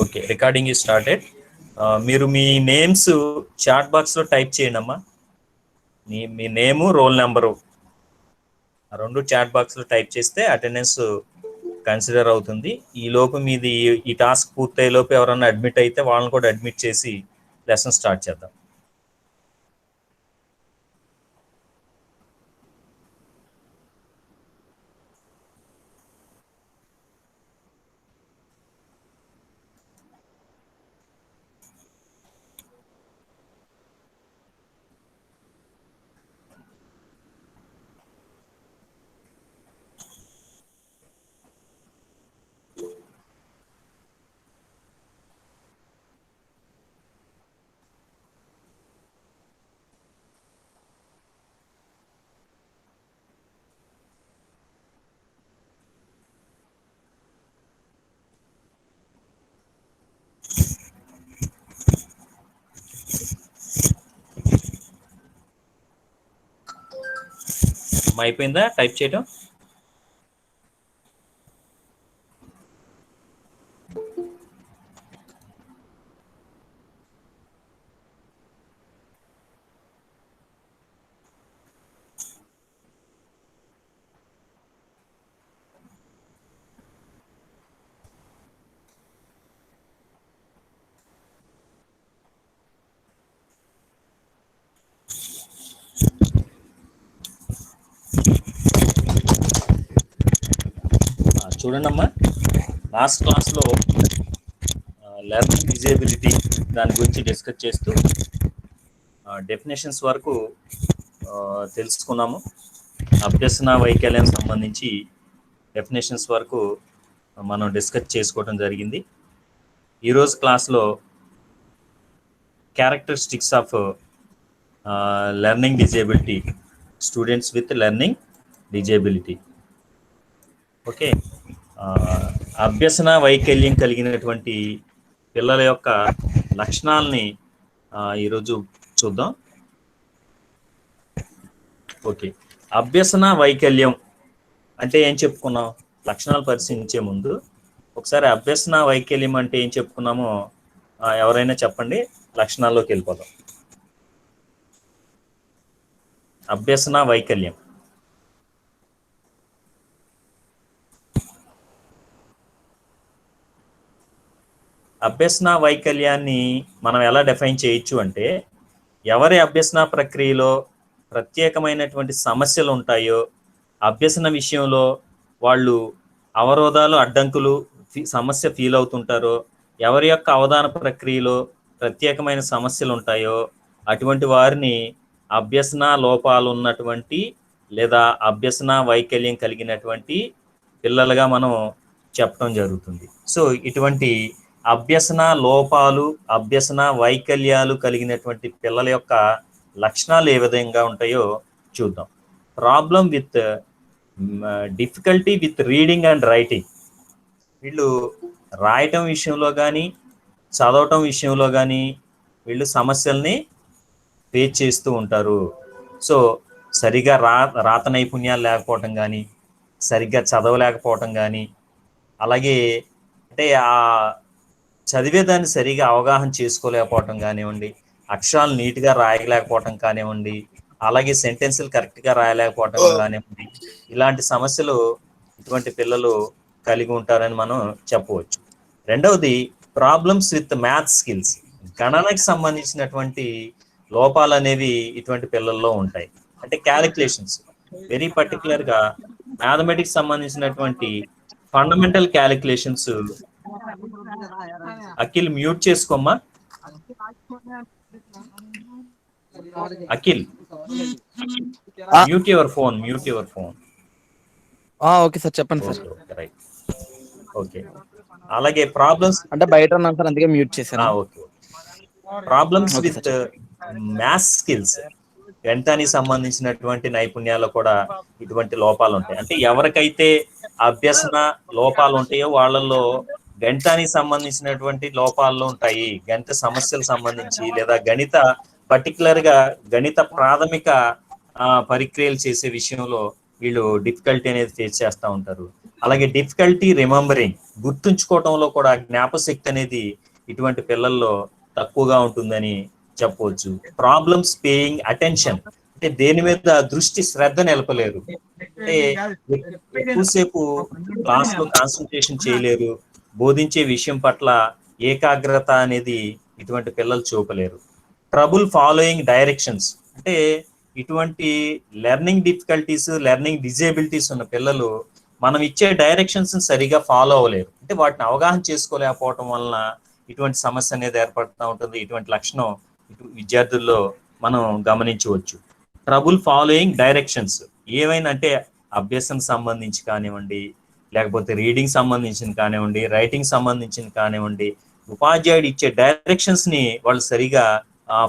Okay, recording is started. మీరు మీ names chat బాక్స్లో టైప్ చేయండి అమ్మా. మీ నేము, రోల్ నెంబరు ఆ రెండు చాట్ బాక్స్లో టైప్ చేస్తే అటెండెన్స్ కన్సిడర్ అవుతుంది. ఈ లోపు మీది ఈ టాస్క్ పూర్తయ్యే లోపు ఎవరన్నా అడ్మిట్ అయితే వాళ్ళని కూడా అడ్మిట్ చేసి లెసన్ స్టార్ట్ చేద్దాం. అయిపోయిందా టైప్ చేయడం? చూడండి అమ్మా, లాస్ట్ క్లాస్లో లెర్నింగ్ డిజేబిలిటీ దాని గురించి డిస్కస్ చేస్తూ డెఫినేషన్స్ వరకు తెలుసుకున్నాము. అభ్యసన వైకల్యం సంబంధించి డెఫినేషన్స్ వరకు మనం డిస్కస్ చేసుకోవడం జరిగింది. ఈరోజు క్లాస్లో characteristics of learning disability, students with learning disability. Okay, అభ్యసన వైకల్యం కలిగినటువంటి పిల్లల యొక్క లక్షణాలని ఈరోజు చూద్దాం. ఓకే, అభ్యసన వైకల్యం అంటే ఏం చెప్పుకున్నాం? లక్షణాలు పరిశీలించే ముందు ఒకసారి అభ్యసన వైకల్యం అంటే ఏం చెప్పుకున్నామో ఎవరైనా చెప్పండి, లక్షణాల్లోకి వెళ్ళిపోదాం. అభ్యసన వైకల్యం అభ్యసన వైకల్యాన్ని మనం ఎలా డిఫైన్ చేయొచ్చు అంటే, ఎవరి అభ్యసన ప్రక్రియలో ప్రత్యేకమైనటువంటి సమస్యలు ఉంటాయో, అభ్యసన విషయంలో వాళ్ళు అవరోధాలు, అడ్డంకులు సమస్య ఫీల్ అవుతుంటారో, ఎవరి యొక్క అవధాన ప్రక్రియలో ప్రత్యేకమైన సమస్యలు ఉంటాయో అటువంటి వారిని అభ్యసన లోపాలు ఉన్నటువంటి లేదా అభ్యసన వైకల్యం కలిగినటువంటి పిల్లలుగా మనం చెప్పడం జరుగుతుంది. సో ఇటువంటి అభ్యసన లోపాలు, అభ్యసన వైకల్యాలు కలిగినటువంటి పిల్లల యొక్క లక్షణాలు ఏ విధంగా ఉంటాయో చూద్దాం. Problem with difficulty with reading and writing. వీళ్ళు రాయటం విషయంలో కానీ చదవటం విషయంలో కానీ వీళ్ళు సమస్యల్ని ఫేస్ చేస్తూ ఉంటారు. సో సరిగా రాత నైపుణ్యాలు లేకపోవటం కానీ, సరిగ్గా చదవలేకపోవటం కానీ, అలాగే అంటే ఆ చదివేదాన్ని సరిగా అవగాహన చేసుకోలేకపోవటం కానివ్వండి, అక్షరాలు నీట్గా రాయలేకపోవటం కానివ్వండి, అలాగే సెంటెన్సులు కరెక్ట్గా రాయలేకపోవటం కానివ్వండి, ఇలాంటి సమస్యలు ఇటువంటి పిల్లలు కలిగి ఉంటారని మనం చెప్పవచ్చు. రెండవది ప్రాబ్లమ్స్ విత్ మ్యాథ్స్ స్కిల్స్. గణనకి సంబంధించినటువంటి లోపాలు అనేవి ఇటువంటి పిల్లల్లో ఉంటాయి. అంటే క్యాలిక్యులేషన్స్, వెరీ పర్టికులర్గా మ్యాథమెటిక్స్ సంబంధించినటువంటి ఫండమెంటల్ క్యాలిక్యులేషన్స్. అఖిల్ మ్యూట్ చేసుకోమ్మా. Akhil mute your phone. Okay sir, చెప్పండి సార్. Right, okay. అలాగే ప్రాబ్లమ్స్ అంటే బయట ఉన్నాను సార్, అందుకే మ్యూట్ చేశాను. Okay. Problems with maths skills, గణితానికి సంబంధించినటువంటి నైపుణ్యాలు కూడా ఇటువంటి లోపాలు ఉంటాయి. అంటే ఎవరికైతే అభ్యసన లోపాలు ఉంటాయో వాళ్ళల్లో గణితానికి సంబంధించినటువంటి లోపాలు ఉంటాయి. గణిత సమస్యలకు సంబంధించి లేదా పర్టికులర్ గా గణిత ప్రాథమిక పరిక్రియలు చేసే విషయంలో వీళ్ళు డిఫికల్టీ అనేది ఫేస్ చేస్తూ ఉంటారు. అలాగే డిఫికల్టీ రిమెంబరింగ్, గుర్తుంచుకోవడంలో కూడా జ్ఞాపశక్తి అనేది ఇటువంటి పిల్లల్లో తక్కువగా ఉంటుందని చెప్పవచ్చు. ప్రాబ్లమ్స్ పేయింగ్ అటెన్షన్, అంటే దేని మీద దృష్టి శ్రద్ధ నిలపలేరు, అంటే ఎక్కువసేపు క్లాస్ లో కాన్సన్ట్రేషన్ చేయలేరు, బోధించే విషయం పట్ల ఏకాగ్రత అనేది ఇటువంటి పిల్లలు చూపలేరు. ట్రబుల్ ఫాలోయింగ్ డైరెక్షన్స్, అంటే ఇటువంటి లెర్నింగ్ డిఫికల్టీస్, లెర్నింగ్ డిజేబిలిటీస్ ఉన్న పిల్లలు మనం ఇచ్చే డైరెక్షన్స్ సరిగా ఫాలో అవ్వలేరు, అంటే వాటిని అవగాహన చేసుకోలేకపోవటం వలన ఇటువంటి సమస్య అనేది ఏర్పడుతూ ఉంటుంది. ఇటువంటి లక్షణం విద్యార్థుల్లో మనం గమనించవచ్చు. ట్రబుల్ ఫాలోయింగ్ డైరెక్షన్స్ ఏవైనా, అంటే అభ్యాసం సంబంధించి కానివ్వండి, లేకపోతే రీడింగ్ సంబంధించిన కానివ్వండి, రైటింగ్ సంబంధించిన కానివ్వండి, ఉపాధ్యాయుడు ఇచ్చే డైరెక్షన్స్ ని వాళ్ళు సరిగా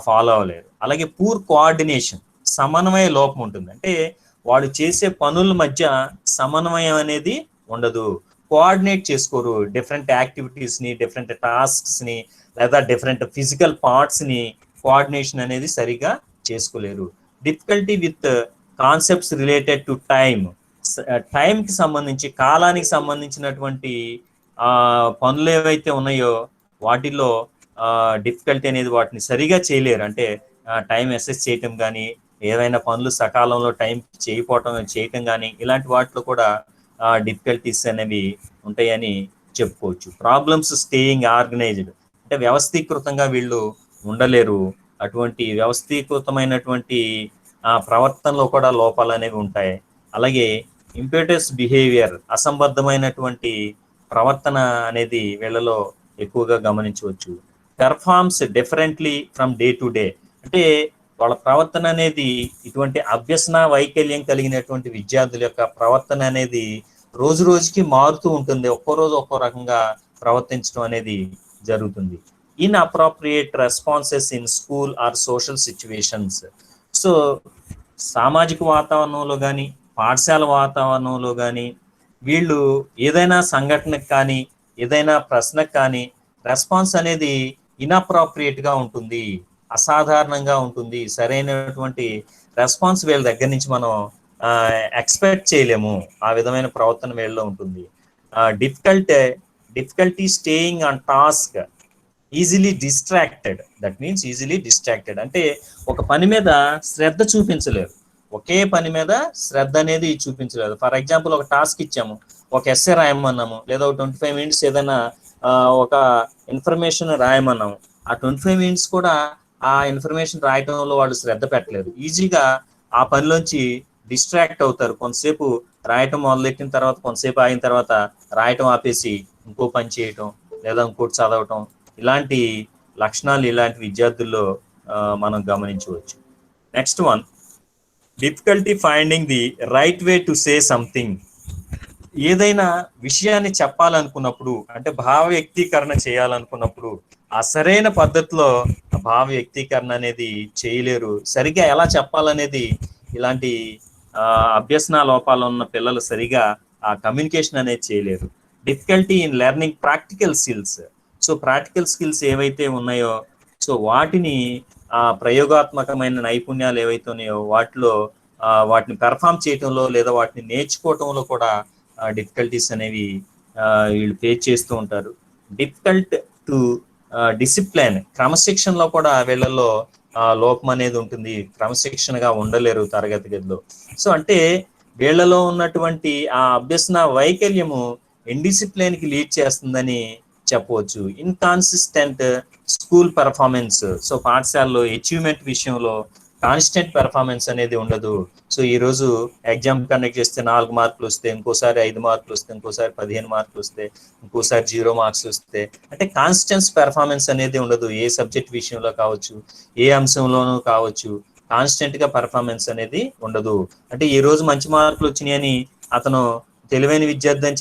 ఫాలో అవ్వలేరు. అలాగే పూర్ కోఆర్డినేషన్, సమన్వయ లోపం ఉంటుంది, అంటే వాళ్ళు చేసే పనుల మధ్య సమన్వయం అనేది ఉండదు, కోఆర్డినేట్ చేసుకోరు. డిఫరెంట్ యాక్టివిటీస్ ని, డిఫరెంట్ టాస్క్స్ ని, లేదా డిఫరెంట్ ఫిజికల్ పార్ట్స్ ని కోఆర్డినేషన్ అనేది సరిగా చేసుకోలేరు. Difficulty with concepts related to time, టైంకి సంబంధించి, కాలానికి సంబంధించినటువంటి పనులు ఏవైతే ఉన్నాయో వాటిల్లో డిఫికల్టీ అనేది వాటిని సరిగా చేయలేరు, అంటే టైం అసెస్ చేయటం కానీ, ఏవైనా పనులు సకాలంలో టైం చేయటం కానీ, ఇలాంటి వాటిలో కూడా డిఫికల్టీస్ అనేవి ఉంటాయని చెప్పుకోవచ్చు. ప్రాబ్లమ్స్ స్టేయింగ్ ఆర్గనైజ్డ్, అంటే వ్యవస్థీకృతంగా వీళ్ళు ఉండలేరు, అటువంటి వ్యవస్థీకృతమైనటువంటి ప్రవర్తనలో కూడా లోపాలు అనేవి ఉంటాయి. అలాగే ఇంపేటస్ బిహేవియర్, అసంబద్ధమైనటువంటి ప్రవర్తన అనేది వీళ్ళలో ఎక్కువగా గమనించవచ్చు. Performs differently from day to day, అంటే వాళ్ళ ప్రవర్తన అనేది, ఇటువంటి అభ్యసన వైకల్యం కలిగినటువంటి విద్యార్థుల యొక్క ప్రవర్తన అనేది రోజు రోజుకి మారుతూ ఉంటుంది, ఒక్కో రోజు ఒక్కో రకంగా ప్రవర్తించడం అనేది జరుగుతుంది. Inappropriate responses in school or social situations, so సామాజిక వాతావరణంలో కానీ, పాఠశాల వాతావరణంలో కానీ వీళ్ళు ఏదైనా సంఘటనకు కానీ, ఏదైనా ప్రశ్నకు కానీ రెస్పాన్స్ అనేది ఇన్అప్రోప్రియేట్ గా ఉంటుంది, అసాధారణంగా ఉంటుంది, సరైనటువంటి రెస్పాన్స్ వీళ్ళ దగ్గర నుంచి మనం ఎక్స్పెక్ట్ చేయలేము, ఆ విధమైన ప్రవర్తన వీళ్ళలో ఉంటుంది. Difficulty staying on task, easily distracted, that means easily distracted, అంటే ఒక పని మీద శ్రద్ధ చూపించలేరు, ఒకే పని మీద శ్రద్ధ అనేది చూపించలేదు. ఫర్ ఎగ్జాంపుల్ ఒక టాస్క్ ఇచ్చాము, ఒక ఎస్ఏ రాయమన్నాము, లేదా ఒక 25 minutes ఏదైనా ఒక ఇన్ఫర్మేషన్ రాయమన్నాము, ఆ 25 minutes కూడా ఆ ఇన్ఫర్మేషన్ రాయటంలో వాళ్ళు శ్రద్ధ పెట్టలేరు, ఈజీగా ఆ పనిలోంచి డిస్ట్రాక్ట్ అవుతారు. కొంతసేపు రాయటం మొదలెట్టిన తర్వాత, కొంతసేపు ఆగిన తర్వాత రాయటం ఆపేసి ఇంకో పని చేయటం, లేదా ఇంకోటి చదవటం, ఇలాంటి లక్షణాలు ఇలాంటి విద్యార్థుల్లో మనం గమనించవచ్చు. Next one, difficulty finding the right way to say something, ఏదైనా విషయాన్ని చెప్పాలనుకున్నప్పుడు, అంటే భావ వ్యక్తీకరణ చేయాలనుకున్నప్పుడు ఆ సరైన పద్ధతిలో భావ వ్యక్తీకరణ అనేది చేయలేరు, సరిగా ఎలా చెప్పాలనేది ఇలాంటి అభ్యసన లోపాలు ఉన్న పిల్లలు సరిగా ఆ కమ్యూనికేషన్ అనేది చేయలేరు. Difficulty in learning practical skills, so practical skills ఏవైతే ఉన్నాయో, సో వాటిని ప్రయోగాత్మకమైన నైపుణ్యాలు ఏవైతే ఉన్నాయో వాటిని పెర్ఫామ్ చేయటంలో, లేదా వాటిని నేర్చుకోవటంలో కూడా డిఫికల్టీస్ అనేవి వీళ్ళు ఫేస్ చేస్తూ ఉంటారు. డిఫికల్ట్ టు డిసిప్లిన్, క్రమశిక్షణలో కూడా వీళ్ళల్లో లోపం అనేది ఉంటుంది, క్రమశిక్షణగా ఉండలేరు తరగతి గదిలో. సో అంటే వీళ్ళలో ఉన్నటువంటి ఆ అభ్యసన వైకల్యము ఇండిసిప్లిన్ కి లీడ్ చేస్తుందని చెప్పవచ్చు. ఇన్కాన్సిస్టెంట్ స్కూల్ పెర్ఫార్మెన్స్, సో పాఠశాలలో అచీవ్మెంట్ విషయంలో కాన్స్టెంట్ పెర్ఫార్మెన్స్ అనేది ఉండదు. సో ఈ రోజు ఎగ్జామ్ కండక్ట్ చేస్తే 4 మార్కులు వస్తే, ఇంకోసారి 5 మార్కులు వస్తే, ఇంకోసారి 15 మార్కులు వస్తే, ఇంకోసారి 0 మార్క్స్ వస్తే, అంటే కాన్స్టెన్స్ పెర్ఫార్మెన్స్ అనేది ఉండదు. ఏ సబ్జెక్ట్ విషయంలో కావచ్చు, ఏ అంశంలోనూ కావచ్చు, కాన్స్టెంట్ గా పెర్ఫార్మెన్స్ అనేది ఉండదు. అంటే ఈ రోజు మంచి మార్కులు వచ్చినాయని అతను తెలివైన విద్యార్థి అని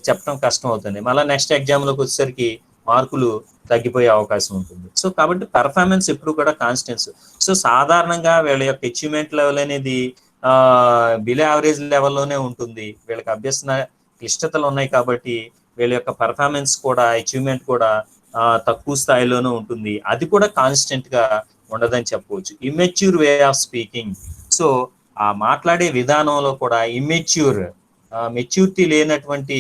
చెప్పడం కష్టం అవుతుంది, మళ్ళీ నెక్స్ట్ ఎగ్జామ్ లోకి వచ్చేసరికి మార్కులు తగ్గిపోయే అవకాశం ఉంటుంది. సో కాబట్టి పెర్ఫార్మెన్స్ ఎప్పుడు కూడా కాన్స్టెన్స్. సో సాధారణంగా వీళ్ళ యొక్క అచీవ్మెంట్ లెవెల్ అనేది బిలో యావరేజ్ లెవెల్లోనే ఉంటుంది. వీళ్ళకి అభ్యసన క్లిష్టతలు ఉన్నాయి కాబట్టి వీళ్ళ యొక్క పెర్ఫార్మెన్స్ కూడా, అచీవ్మెంట్ కూడా తక్కువ స్థాయిలోనే ఉంటుంది, అది కూడా కాన్స్టెంట్ గా ఉండదని చెప్పవచ్చు. Immature way of speaking, so ఆ మాట్లాడే విధానంలో కూడా మెచ్యూరిటీ లేనటువంటి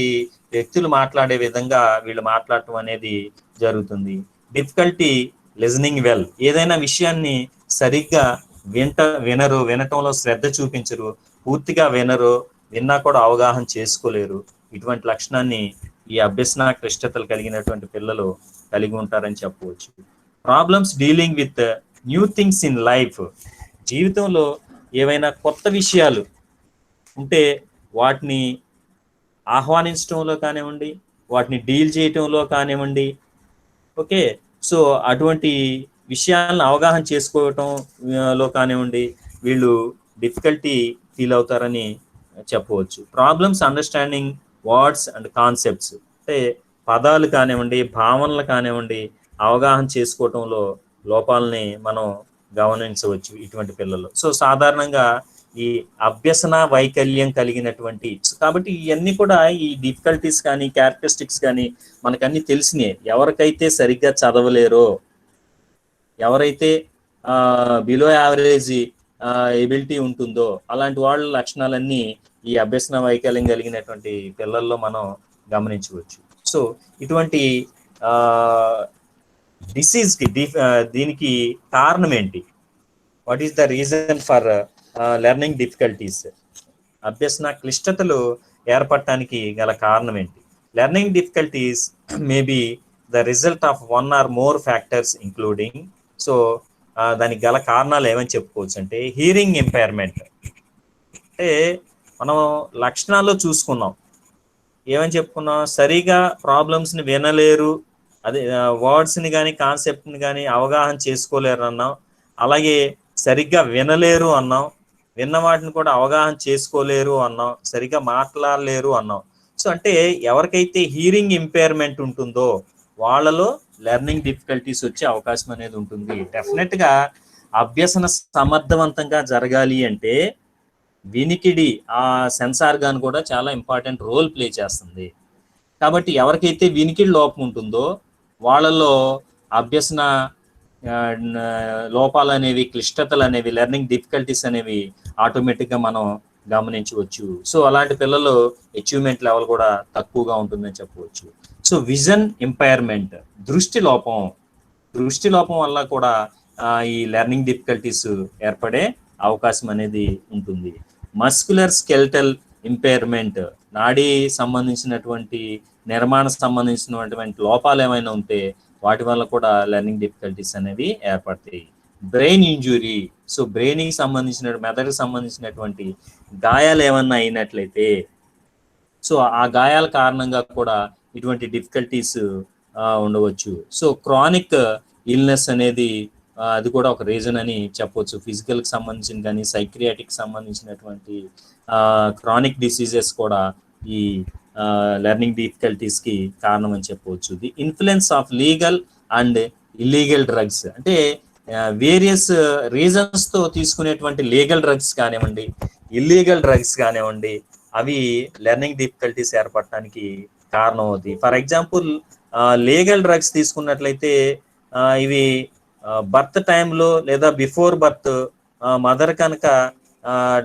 వ్యక్తులు మాట్లాడే విధంగా వీళ్ళు మాట్లాడటం అనేది జరుగుతుంది. డిఫికల్టీ లిజనింగ్ వెల్, ఏదైనా విషయాన్ని సరిగ్గా వినటంలో శ్రద్ధ చూపించరు, పూర్తిగా వినరు, విన్నా కూడా అవగాహన చేసుకోలేరు. ఇటువంటి లక్షణాన్ని ఈ అభ్యసన క్లిష్టతలు కలిగినటువంటి పిల్లలు కలిగి ఉంటారని చెప్పవచ్చు. Problems dealing with new things in life, జీవితంలో ఏవైనా కొత్త విషయాలు ఉంటే వాటిని ఆహ్వానించడంలో కానివ్వండి, వాటిని డీల్ చేయటంలో కానివ్వండి, ఓకే, సో అటువంటి విషయాలను అవగాహన చేసుకోవటంలో కానివ్వండి వీళ్ళు డిఫికల్టీ ఫీల్ అవుతారని చెప్పవచ్చు. Problems understanding words and concepts, అంటే పదాలు కానివ్వండి, భావనలు కానివ్వండి అవగాహన చేసుకోవటంలో లోపాలని మనం గమనించవచ్చు ఇటువంటి పిల్లలు. సో సాధారణంగా ఈ అభ్యసన వైకల్యం కలిగినటువంటి, కాబట్టి ఇవన్నీ కూడా ఈ డిఫికల్టీస్ కానీ క్యారెక్టరిస్టిక్స్ కానీ మనకన్నీ తెలిసినాయి. ఎవరికైతే సరిగ్గా చదవలేరో, ఎవరైతే బిలో యావరేజ్ ఎబిలిటీ ఉంటుందో అలాంటి వాళ్ళ లక్షణాలన్నీ ఈ అభ్యసన వైకల్యం కలిగినటువంటి పిల్లల్లో మనం గమనించవచ్చు. సో ఇటువంటి డిసీజ్కి దీనికి కారణం ఏంటి? What is the reason for learning difficulties? అభ్యసన క్లిష్టతలు ఏర్పడటానికి గల కారణం ఏంటి? Learning difficulties may be the result of one or more factors including, so దానికి గల కారణాలు ఏమని చెప్పుకోవచ్చు అంటే హీరింగ్ ఇంపైర్మెంట్, అంటే మనం లక్షణాల్లో చూసుకున్నాం, ఏమని చెప్పుకున్నాం, సరిగా ప్రాబ్లమ్స్ని వినలేరు, అదే వర్డ్స్ని కానీ కాన్సెప్ట్ని కానీ అవగాహన చేసుకోలేరు అన్నాం, అలాగే సరిగ్గా వినలేరు అన్నాం, విన్న వాటిని కూడా అవగాహన చేసుకోలేరు అన్నాం, సరిగ్గా మాట్లాడలేరు అన్నాం. సో అంటే ఎవరికైతే హీరింగ్ ఇంపైర్మెంట్ ఉంటుందో వాళ్ళలో లెర్నింగ్ డిఫికల్టీస్ వచ్చే అవకాశం అనేది ఉంటుంది. డెఫినెట్గా అభ్యసన సమర్థవంతంగా జరగాలి అంటే వినికిడి, ఆ సెన్సార్ గాన్ కూడా చాలా ఇంపార్టెంట్ రోల్ ప్లే చేస్తుంది. కాబట్టి ఎవరికైతే వినికిడి లోపం ఉంటుందో వాళ్ళలో అభ్యసన లోపాలు అనేవి, క్లిష్టతలు అనేవి, లెర్నింగ్ డిఫికల్టీస్ అనేవి ఆటోమేటిక్గా మనం గమనించవచ్చు. సో అలాంటి పిల్లలు అచీవ్మెంట్ లెవెల్ కూడా తక్కువగా ఉంటుందని చెప్పవచ్చు. సో విజన్ ఇంపైర్మెంట్, దృష్టి లోపం వల్ల కూడా ఈ లెర్నింగ్ డిఫికల్టీస్ ఏర్పడే అవకాశం అనేది ఉంటుంది. మస్కులర్ స్కెల్టల్ ఇంపైర్మెంట్, నాడీ సంబంధించినటువంటి నిర్మాణ సంబంధించినటువంటి లోపాలు ఏమైనా ఉంటే వాటి వల్ల కూడా లెర్నింగ్ డిఫికల్టీస్ అనేవి ఏర్పడతాయి. బ్రెయిన్ ఇంజురీ, సో బ్రెయిన్కి సంబంధించిన, మెదడుకి సంబంధించినటువంటి గాయాలు ఏమన్నా అయినట్లయితే, సో ఆ గాయాల కారణంగా కూడా ఇటువంటి డిఫికల్టీస్ ఉండవచ్చు. సో క్రానిక్ ఇల్నెస్ అనేది అది కూడా ఒక రీజన్ అని చెప్పవచ్చు. ఫిజికల్కి సంబంధించిన కానీ సైక్రియాటిక్ సంబంధించినటువంటి క్రానిక్ డిసీజెస్ కూడా ఈ లెర్నింగ్ డిఫికల్టీస్కి కారణం అని చెప్పవచ్చు. The influence of legal and illegal drugs, అంటే వేరియస్ రీజన్స్తో తీసుకునేటువంటి లీగల్ డ్రగ్స్ కానివ్వండి, ఇల్లీగల్ డ్రగ్స్ కానివ్వండి, అవి లెర్నింగ్ డిఫికల్టీస్ ఏర్పడటానికి కారణం అవుతాయి. ఫర్ ఎగ్జాంపుల్ లీగల్ డ్రగ్స్ తీసుకున్నట్లయితే ఇవి బర్త్ టైంలో లేదా బిఫోర్ బర్త్ మదర్ కనుక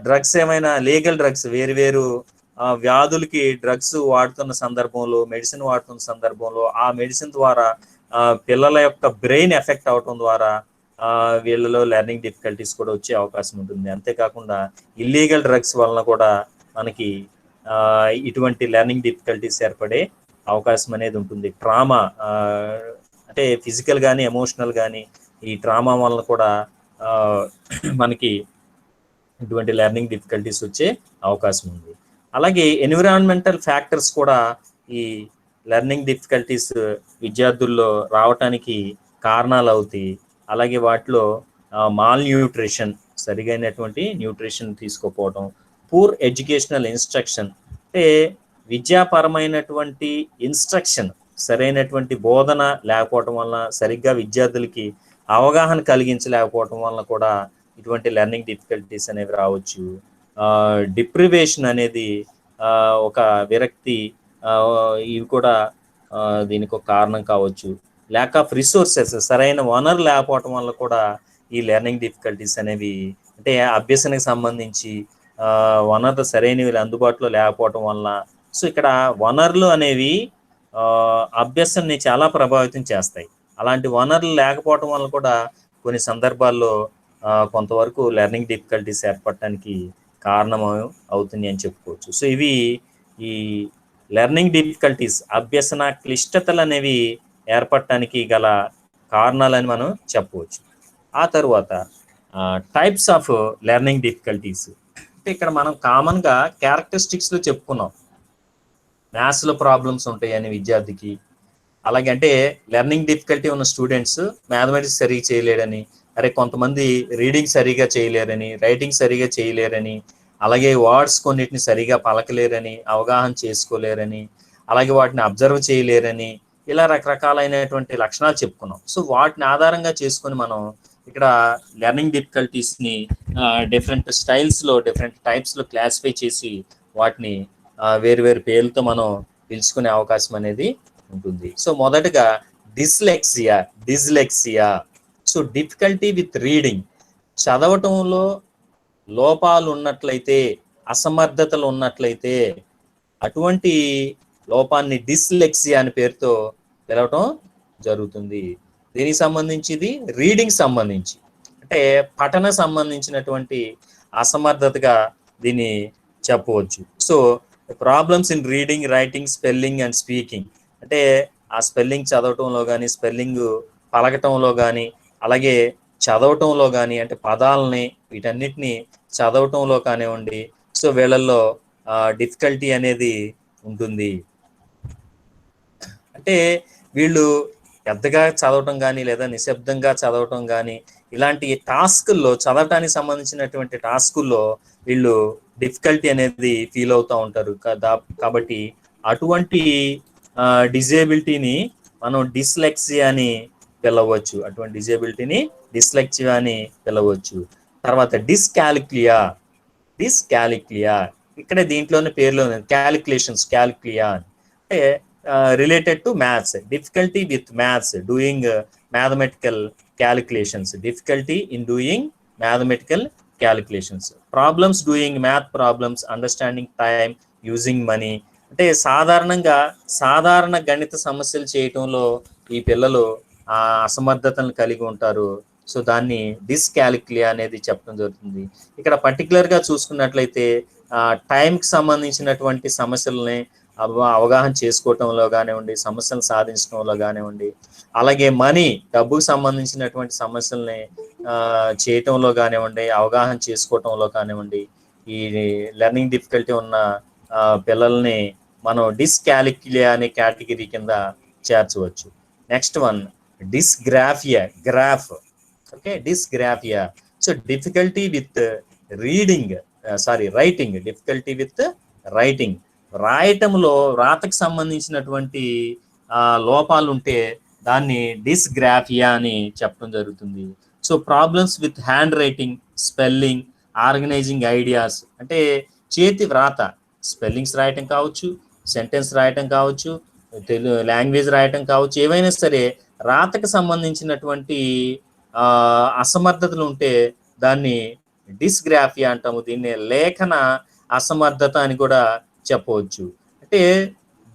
డ్రగ్స్ ఏమైనా లీగల్ డ్రగ్స్ వేరు వ్యాధులకి డ్రగ్స్ వాడుతున్న సందర్భంలో, మెడిసిన్ వాడుతున్న సందర్భంలో ఆ మెడిసిన్ ద్వారా పిల్లల యొక్క బ్రెయిన్ ఎఫెక్ట్ అవటం ద్వారా వీళ్ళలో లెర్నింగ్ డిఫికల్టీస్ కూడా వచ్చే అవకాశం ఉంటుంది. అంతేకాకుండా ఇల్లీగల్ డ్రగ్స్ వలన కూడా మనకి ఇటువంటి లెర్నింగ్ డిఫికల్టీస్ ఏర్పడే అవకాశం అనేది ఉంటుంది. ట్రామా, అంటే ఫిజికల్ కానీ ఎమోషనల్ కానీ ఈ ట్రామా వలన కూడా మనకి ఇటువంటి లెర్నింగ్ డిఫికల్టీస్ వచ్చే అవకాశం ఉంది. అలాగే ఎన్విరాన్మెంటల్ ఫ్యాక్టర్స్ కూడా ఈ లెర్నింగ్ డిఫికల్టీస్ విద్యార్థుల్లో రావటానికి కారణాలు అవుతాయి. అలాగే వాటిలో మాల్ న్యూట్రిషన్, సరిగైనటువంటి న్యూట్రిషన్ తీసుకోపోవడం, పూర్ ఎడ్యుకేషనల్ ఇన్స్ట్రక్షన్, అంటే విద్యాపరమైనటువంటి ఇన్స్ట్రక్షన్, సరైనటువంటి బోధన లేకపోవటం వలన, సరిగ్గా విద్యార్థులకి అవగాహన కలిగించలేకపోవటం వలన కూడా ఇటువంటి లెర్నింగ్ డిఫికల్టీస్ అనేవి రావచ్చు. డిప్రివేషన్ అనేది ఒక విరక్తి, ఇవి కూడా దీనికి ఒక కారణం కావచ్చు. ల్యాక్ ఆఫ్ రిసోర్సెస్, సరైన వనరు లేకపోవటం వల్ల కూడా ఈ లెర్నింగ్ డిఫికల్టీస్ అనేవి అంటే అభ్యసనకు సంబంధించి వనరులు సరైనవి అందుబాటులో లేకపోవటం వల్ల. సో ఇక్కడ వనరులు అనేవి అభ్యసనని చాలా ప్రభావితం చేస్తాయి. అలాంటి వనరులు లేకపోవటం వల్ల కూడా కొన్ని సందర్భాల్లో కొంతవరకు లెర్నింగ్ డిఫికల్టీస్ ఏర్పడటానికి కారణం అవుతుంది అని చెప్పుకోవచ్చు. సో ఇవి ఈ లెర్నింగ్ డిఫికల్టీస్, అభ్యసన క్లిష్టతలు అనేవి ఏర్పడటానికి గల కారణాలని మనం చెప్పవచ్చు. ఆ తరువాత టైప్స్ ఆఫ్ లెర్నింగ్ డిఫికల్టీస్ అంటే ఇక్కడ మనం కామన్గా క్యారెక్టరిస్టిక్స్లో చెప్పుకున్నాం. మ్యాథ్స్లో ప్రాబ్లమ్స్ ఉంటాయని విద్యార్థికి, అలాగే అంటే లెర్నింగ్ డిఫికల్టీ ఉన్న స్టూడెంట్స్ మ్యాథమెటిక్స్ సరిగా చేయలేడని, అరే కొంతమంది రీడింగ్ సరిగా చేయలేరని, రైటింగ్ సరిగా చేయలేరని, అలాగే వర్డ్స్ కొన్నిటిని సరిగా పలకలేరని, అవగాహన చేసుకోలేరని, అలాగే వాటిని అబ్జర్వ్ చేయలేరని, ఇలా రకరకాలైనటువంటి లక్షణాలు చెప్పుకున్నాం. సో వాటిని ఆధారంగా చేసుకొని మనం ఇక్కడ లెర్నింగ్ డిఫికల్టీస్ని డిఫరెంట్ స్టైల్స్లో, డిఫరెంట్ టైప్స్లో క్లాసిఫై చేసి వాటిని వేరు వేరు పేర్లతో మనం పిలుచుకునే అవకాశం అనేది ఉంటుంది. సో మొదటగా dyslexia. So difficulty with reading, చదవటంలో లోపాలు ఉన్నట్లయితే, అసమర్థతలు ఉన్నట్లయితే అటువంటి లోపాన్ని డిస్లెక్సియా అనే పేరుతో పిలవటం జరుగుతుంది. దీనికి సంబంధించి ఇది రీడింగ్ సంబంధించి, అంటే పఠన సంబంధించినటువంటి అసమర్థతగా దీన్ని చెప్పవచ్చు. So problems in reading, writing, spelling and speaking, అంటే ఆ స్పెల్లింగ్ చదవటంలో కానీ, స్పెల్లింగ్ పలకటంలో కానీ, అలాగే చదవటంలో కానీ, అంటే పదాలని వీటన్నిటిని చదవటంలో కానివ్వండి. సో వీళ్ళల్లో డిఫికల్టీ అనేది ఉంటుంది. అంటే వీళ్ళు పెద్దగా చదవటం కానీ, లేదా నిశ్శబ్దంగా చదవటం కానీ, ఇలాంటి టాస్కుల్లో, చదవటానికి సంబంధించినటువంటి టాస్కుల్లో వీళ్ళు డిఫికల్టీ అనేది ఫీల్ అవుతూ ఉంటారు కాబట్టి అటువంటి డిజేబిలిటీని మనం డిస్లెక్సియా అని పిలవచ్చు. అటువంటి డిజేబిలిటీని డిస్లెక్సియా అని పిలవచ్చు. తర్వాత డిస్కాలిక్లియా. ఇక్కడ దీంట్లోనే పేరులో క్యాలిక్యులియా అంటే related to maths, difficulty with maths, doing mathematical calculations, difficulty in doing mathematical calculations, problems doing math problems, understanding time, using money. అంటే సాధారణ గణిత సమస్యలు చేయటంలో ఈ పిల్లలు ఆ అసమర్థతను కలిగి ఉంటారు. సో దాన్ని డిస్కాలిక్యులియా అనేది చెప్పడం జరుగుతుంది. ఇక్కడ పర్టికులర్గా చూసుకున్నట్లయితే టైంకి సంబంధించినటువంటి సమస్యలని అవగాహన చేసుకోవటంలో కానివ్వండి, సమస్యలను సాధించడంలో కానివ్వండి, అలాగే డబ్బుకు సంబంధించినటువంటి సమస్యల్ని చేయటంలో కానివ్వండి, అవగాహన చేసుకోవటంలో కానివ్వండి, ఈ లెర్నింగ్ డిఫికల్టీ ఉన్న పిల్లల్ని మనం డిస్కాలిక్యులియా అనే కేటగిరీ కింద చేర్చవచ్చు. Next one dysgraphia. Dysgraphia. So difficulty with writing, difficulty with writing, రాయటంలో రాతకు సంబంధించినటువంటి లోపాలు ఉంటే దాన్ని డిస్గ్రాఫియా అని చెప్పడం జరుగుతుంది. So problems with handwriting, spelling, organising ideas, అంటే చేతి వ్రాత, స్పెల్లింగ్స్ రాయటం కావచ్చు, సెంటెన్స్ రాయటం కావచ్చు, తెలుగు లాంగ్వేజ్ రాయటం కావచ్చు, ఏవైనా సరే రాతకు సంబంధించినటువంటి అసమర్థతలు ఉంటే దాన్ని డిస్గ్రాఫియా అంటాము. దీన్ని లేఖన అసమర్థత అని కూడా చెప్పవచ్చు. అంటే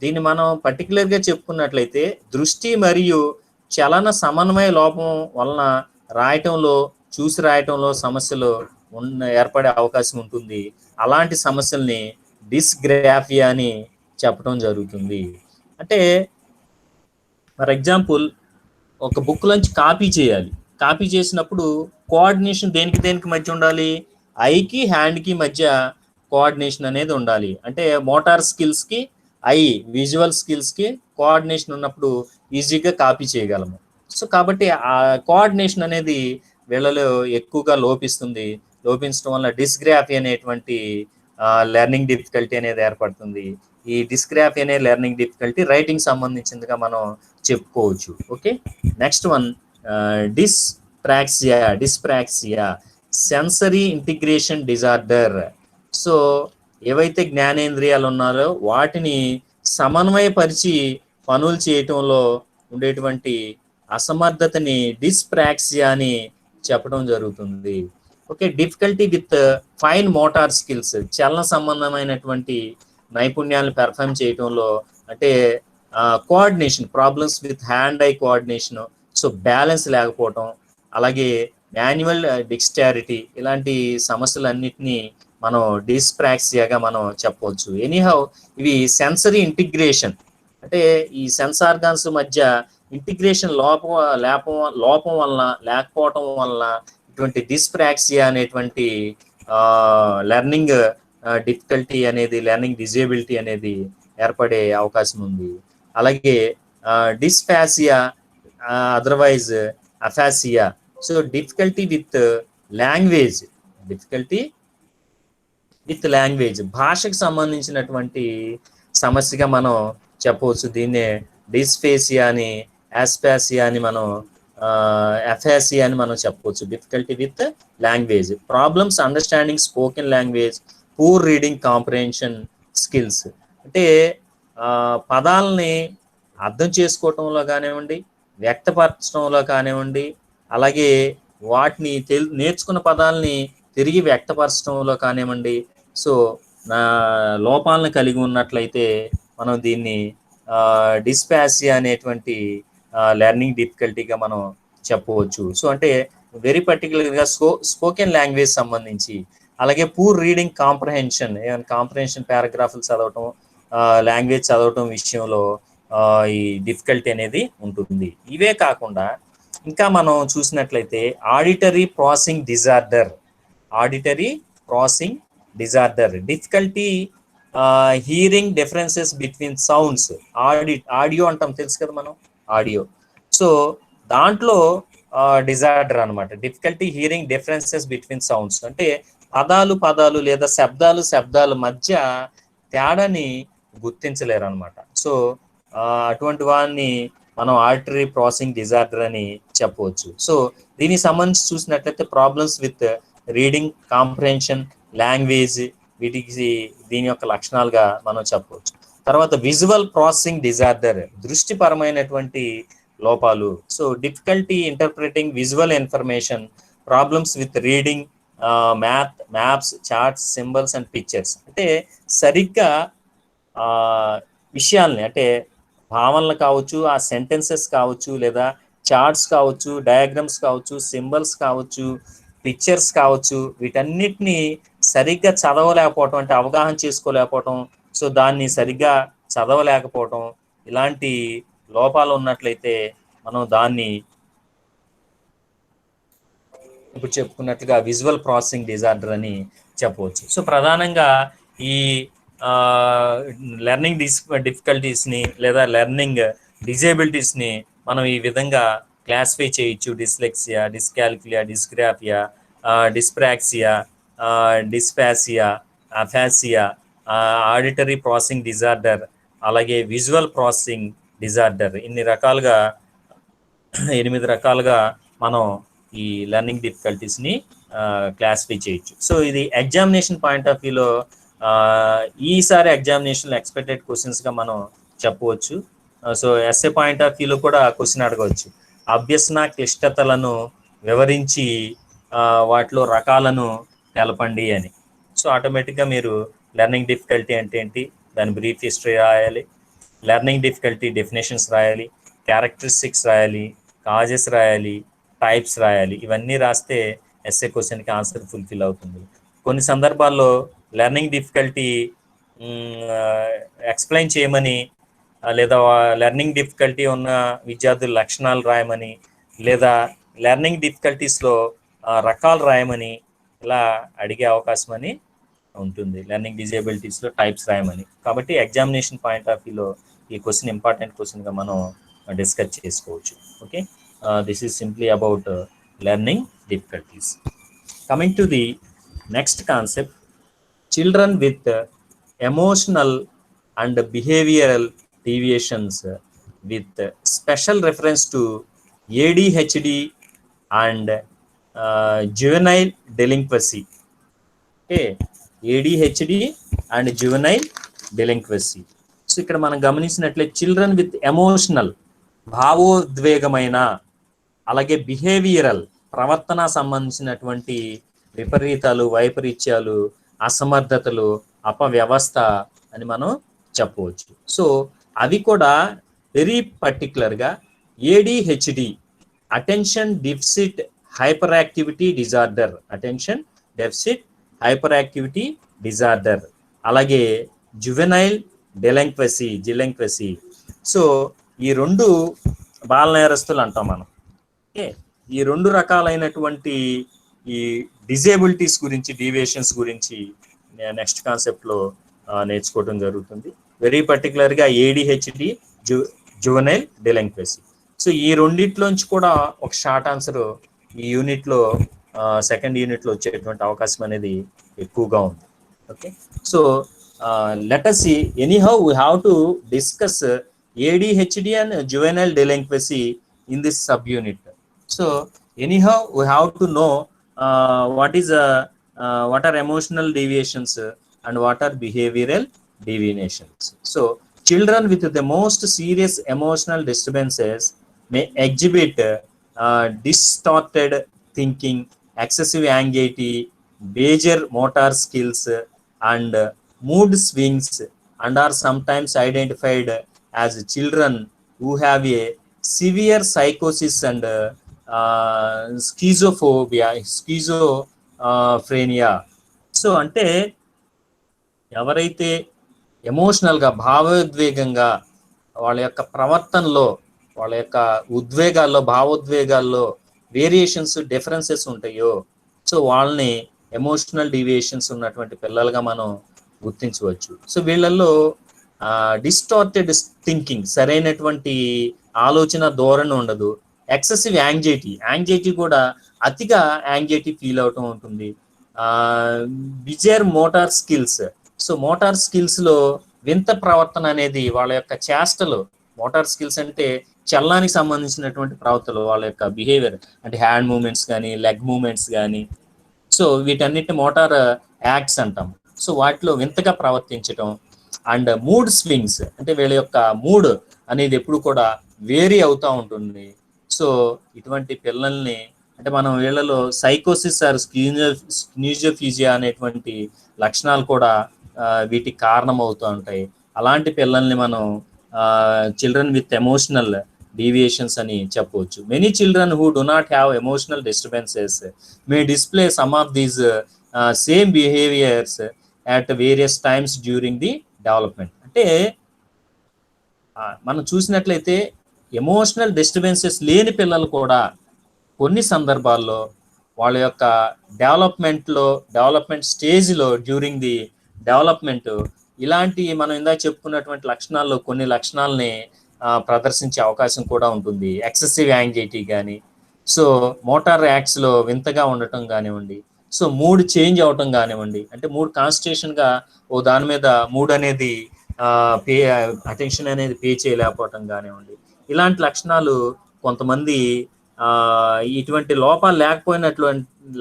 దీన్ని మనం పర్టికులర్గా చెప్పుకున్నట్లయితే దృష్టి మరియు చలన సమన్వయ లోపం వలన చూసి రాయటంలో సమస్యలు ఏర్పడే అవకాశం ఉంటుంది. అలాంటి సమస్యల్ని డిస్గ్రాఫియా అని చెప్పడం జరుగుతుంది. అంటే ఫర్ ఎగ్జాంపుల్ ఒక బుక్ నుంచి కాపీ చేయాలి. కాపీ చేసినప్పుడు కోఆర్డినేషన్ దేనికి మధ్య ఉండాలి? ఐకి హ్యాండ్కి మధ్య కోఆర్డినేషన్ అనేది ఉండాలి. అంటే మోటార్ స్కిల్స్కి విజువల్ స్కిల్స్కి కోఆర్డినేషన్ ఉన్నప్పుడు ఈజీగా కాపీ చేయగలము. సో కాబట్టి ఆ కోఆర్డినేషన్ అనేది వీళ్ళలో ఎక్కువగా లోపించడం వల్ల డిస్గ్రాఫీ అనేటువంటి లెర్నింగ్ డిఫికల్టీ అనేది ఏర్పడుతుంది. ఈ డిస్గ్రాఫీ అనే లెర్నింగ్ డిఫికల్టీ రైటింగ్ సంబంధించిందిగా మనం చెప్పుకోవచ్చు. Okay, next one dyspraxia, sensory integration disorder. So ఏవైతే జ్ఞానేంద్రియాలు ఉన్నారో వాటిని సమన్వయపరిచి పనులు చేయటంలో ఉండేటువంటి అసమర్థతని డిస్ప్రాక్సియా అని చెప్పడం జరుగుతుంది. Okay, difficulty with fine motor skills, చలన సంబంధమైనటువంటి నైపుణ్యాలను పెర్ఫామ్ చేయటంలో, అంటే coordination, problems with hand I coordination, so balance లేకపోవటం, అలాగే మాన్యువల్ డిక్స్టారిటీ, ఇలాంటి సమస్యలన్నిటినీ మనం డిస్ప్రాక్సియాగా మనం చెప్పవచ్చు. ఎనీహౌ ఇవి సెన్సరీ ఇంటిగ్రేషన్, అంటే ఈ సెన్స్ ఆర్గాన్స్ మధ్య ఇంటిగ్రేషన్ లోపం వలన, లేకపోవటం వలన ఇటువంటి డిస్ప్రాక్సియా అనేటువంటి లెర్నింగ్ డిఫికల్టీ అనేది, లెర్నింగ్ డిజేబిలిటీ అనేది ఏర్పడే అవకాశం ఉంది. అలాగే dysphasia, otherwise aphasia, so difficulty with language, భాషకు సంబంధించినటువంటి సమస్యగా మనం చెప్పవచ్చు. దీన్నే డిస్ఫేసియా అని, ఆస్పాసియా అని, మనం అఫాసియా అని మనం చెప్పవచ్చు. Difficulty with language, problems understanding spoken language, poor reading comprehension skills, అంటే పదాలని అర్థం చేసుకోవటంలో కానివ్వండి, వ్యక్తపరచడంలో కానివ్వండి, అలాగే వాటిని నేర్చుకున్న పదాలని తిరిగి వ్యక్తపరచడంలో కానివ్వండి, సో లోపాలను కలిగి ఉన్నట్లయితే మనం దీన్ని డిస్పాసియా అనేటువంటి లెర్నింగ్ డిఫికల్టీగా మనం చెప్పవచ్చు. సో అంటే వెరీ పర్టికులర్గా స్పోకెన్ లాంగ్వేజ్ సంబంధించి, అలాగే పూర్ రీడింగ్ కాంప్రహెన్షన్, కాంప్రహెన్షన్ పారాగ్రాఫ్లు చదవటం, లాంగ్వేజ్ చదవటం విషయంలో ఈ డిఫికల్టీ అనేది ఉంటుంది. ఇవే కాకుండా ఇంకా మనం చూసినట్లయితే auditory processing disorder, difficulty hearing differences between sounds, audio అంటాం తెలుసు కదా మనం, ఆడియో. సో దాంట్లో డిజార్డర్ అనమాట, difficulty hearing differences between sounds, అంటే పదాలు లేదా శబ్దాల మధ్య తేడాని గుర్తించలేరు అనమాట. సో అటువంటి వాడిని మనం ఆడిటరీ ప్రాసెసింగ్ డిజార్డర్ అని చెప్పవచ్చు. సో దీనికి సంబంధించి చూసినట్లయితే problems with reading comprehension, language, వీటికి దీని యొక్క లక్షణాలుగా మనం చెప్పవచ్చు. తర్వాత విజువల్ ప్రాసెసింగ్ డిజార్డర్, దృష్టిపరమైనటువంటి లోపాలు. So difficulty interpreting visual information, problems with reading maps, charts, symbols and pictures, అంటే సరిగ్గా విషయాల్ని, అంటే భావనలు కావచ్చు, ఆ సెంటెన్సెస్ కావచ్చు, లేదా చార్ట్స్ కావచ్చు, డయాగ్రామ్స్ కావచ్చు, సింబల్స్ కావచ్చు, పిక్చర్స్ కావచ్చు, వీటన్నిటిని సరిగ్గా చదవలేకపోవటం, అంటే అవగాహన చేసుకోలేకపోవటం, సో దాన్ని సరిగ్గా చదవలేకపోవటం, ఇలాంటి లోపాలు ఉన్నట్లయితే మనం దాన్ని ఇప్పుడు చెప్పుకున్నట్లుగా విజువల్ ప్రాసెసింగ్ డిజార్డర్ అని చెప్పవచ్చు. సో ప్రధానంగా ఈ లెర్నింగ్ డిఫికల్టీస్ని లేదా లెర్నింగ్ డిజేబిలిటీస్ని మనం ఈ విధంగా క్లాసిఫై చేయొచ్చు. Dyslexia, dyscalculia, dysgraphia, dyspraxia, dysphasia, aphasia, auditory processing disorder, అలాగే విజువల్ ప్రాసెసింగ్ డిజార్డర్, 8 రకాలుగా మనం ఈ లెర్నింగ్ డిఫికల్టీస్ని క్లాసిఫై చేయొచ్చు. సో ఇది ఎగ్జామినేషన్ పాయింట్ ఆఫ్ వ్యూలో ఈసారి ఎగ్జామినేషన్ ఎక్స్పెక్టెడ్ క్వశ్చన్స్గా మనం చెప్పవచ్చు. సో ఎస్ఏ పాయింట్ ఆఫ్ వ్యూలో కూడా క్వశ్చన్ అడగవచ్చు, అభ్యసన క్లిష్టతలను వివరించి వాటిలో రకాలను తెలపండి అని. సో ఆటోమేటిక్గా మీరు లెర్నింగ్ డిఫికల్టీ అంటే ఏంటి, దాని బ్రీఫ్ హిస్టరీ రాయాలి, లెర్నింగ్ డిఫికల్టీ డెఫినేషన్స్ రాయాలి, క్యారెక్టరిస్టిక్స్ రాయాలి, కాజెస్ రాయాలి, టైప్స్ రాయాలి. ఇవన్నీ రాస్తే ఎస్ఏ క్వశ్చన్కి ఆన్సర్ ఫుల్ఫిల్ అవుతుంది. కొన్ని సందర్భాల్లో లెర్నింగ్ డిఫికల్టీ ఎక్స్ప్లెయిన్ చేయమని, లేదా లెర్నింగ్ డిఫికల్టీ ఉన్న విద్యార్థుల లక్షణాలు రాయమని, లేదా లెర్నింగ్ డిఫికల్టీస్లో రకాలు రాయమని ఇలా అడిగే అవకాశం అని ఉంటుంది. లెర్నింగ్ డిజేబిలిటీస్లో టైప్స్ రాయమని. కాబట్టి ఎగ్జామినేషన్ పాయింట్ ఆఫ్ వ్యూలో ఈ క్వశ్చన్ ఇంపార్టెంట్ క్వశ్చన్గా మనం డిస్కస్ చేసుకోవచ్చు. Okay, this is simply about learning difficulties. Coming to the next concept, children with emotional and behavioural deviations with special reference to ADHD and juvenile delinquency. Okay, ADHD and juvenile delinquency. So ఇక్కడ మనం గమనించినట్లే children with emotional, భావోద్వేగమైన, అలాగే behavioural, ప్రవర్తన సంబంధించినటువంటి విపరీతాలు, వైపరీత్యాలు, అసమర్థతలు, అపవ్యవస్థ అని మనం చెప్పవచ్చు. So అవి కూడా వెరీ పర్టికులర్గా ADHD, attention deficit hyper activity disorder, attention deficit hyper activity disorder, అలాగే జువెనైల్ డెలింక్వెసీ. సో ఈ రెండు బాల నేరస్తులు అంటాం మనం. ఓకే, ఈ రెండు రకాలైనటువంటి ఈ డిజేబిలిటీస్ గురించి, డీవియేషన్స్ గురించి నెక్స్ట్ కాన్సెప్ట్లో నేర్చుకోవడం జరుగుతుంది. వెరీ పర్టికులర్గా ఏడిహెచ్డి, జువెనైల్ డెలింక్వెసీ. సో ఈ రెండిట్లోంచి కూడా ఒక షార్ట్ ఆన్సర్ ఈ యూనిట్లో, సెకండ్ యూనిట్లో వచ్చేటువంటి అవకాశం అనేది ఎక్కువగా ఉంది. Okay, so let us see. Anyhow, we have to discuss ADHD and juvenile delinquency in this subunit. So anyhow, we have to know what are emotional deviations and what are behavioral deviations. So children with the most serious emotional disturbances may exhibit distorted thinking, excessive anxiety, major motor skills, and mood swings, and are sometimes identified as children who have a severe psychosis and schizophrenia. So అంటే ఎవరైతే ఎమోషనల్గా, భావోద్వేగంగా, వాళ్ళ యొక్క ప్రవర్తనలో, వాళ్ళ యొక్క ఉద్వేగాల్లో, భావోద్వేగాల్లో variations, differences ఉంటాయో, so వాళ్ళని ఎమోషనల్ డీవియేషన్స్ ఉన్నటువంటి పిల్లలుగా మనం గుర్తించవచ్చు. సో వీళ్ళల్లో డిస్టార్టెడ్ థింకింగ్, సరైనటువంటి ఆలోచన ధోరణి ఉండదు. ఎక్సెసివ్ యాంగ్జైటీ కూడా అతిగా యాంగ్జైటీ ఫీల్ అవటం ఉంటుంది. Bizarre motor skills, so motor skills లో వింత ప్రవర్తన అనేది, వాళ్ళ యొక్క చేష్టలు, మోటార్ స్కిల్స్ అంటే చలనానికి సంబంధించినటువంటి ప్రవర్తనలు, వాళ్ళ యొక్క బిహేవియర్ అంటే హ్యాండ్ మూమెంట్స్ కానీ, లెగ్ మూమెంట్స్ కానీ, సో వీటన్నిటిని మోటార్ యాక్ట్స్ అంటాం. సో వాటిలో వింతగా ప్రవర్తించటం. అండ్ మూడ్ స్వింగ్స్ అంటే వీళ్ళ యొక్క మూడ్ అనేది ఎప్పుడు కూడా వేరీ అవుతూ ఉంటుంది. సో ఇటువంటి పిల్లల్ని అంటే మనం వీళ్ళలో సైకోసిస్ ఆర్ స్క్నీజోఫీజియా అనేటువంటి లక్షణాలు కూడా వీటికి కారణం అవుతూ ఉంటాయి. అలాంటి పిల్లల్ని మనం చిల్డ్రన్ విత్ ఎమోషనల్ డీవియేషన్స్ అని చెప్పవచ్చు. Many children who do not have emotional disturbances May display some of these same behaviours at various times during the development. అంటే మనం చూసినట్లయితే ఎమోషనల్ డిస్టర్బెన్సెస్ లేని పిల్లలు కూడా కొన్ని సందర్భాల్లో వాళ్ళ యొక్క డెవలప్మెంట్ స్టేజ్లో, డ్యూరింగ్ ది డెవలప్మెంట్ ఇలాంటి మనం ఇందాక చెప్పుకున్నటువంటి లక్షణాల్లో కొన్ని లక్షణాలని ప్రదర్శించే అవకాశం కూడా ఉంటుంది. ఎక్సెసివ్ యాంగ్జైటీ కానీ, సో మోటార్ యాక్ట్స్లో వింతగా ఉండటం కానివ్వండి, సో మూడ్ చేంజ్ అవటం కానివ్వండి, అంటే మూడ్ కాన్సన్ట్రేషన్గా ఓ దాని మీద మూడ్ అనేది అటెన్షన్ అనేది పే చేయలేకపోవటం కానివ్వండి, ఇలాంటి లక్షణాలు కొంతమంది ఇటువంటి లోపాలు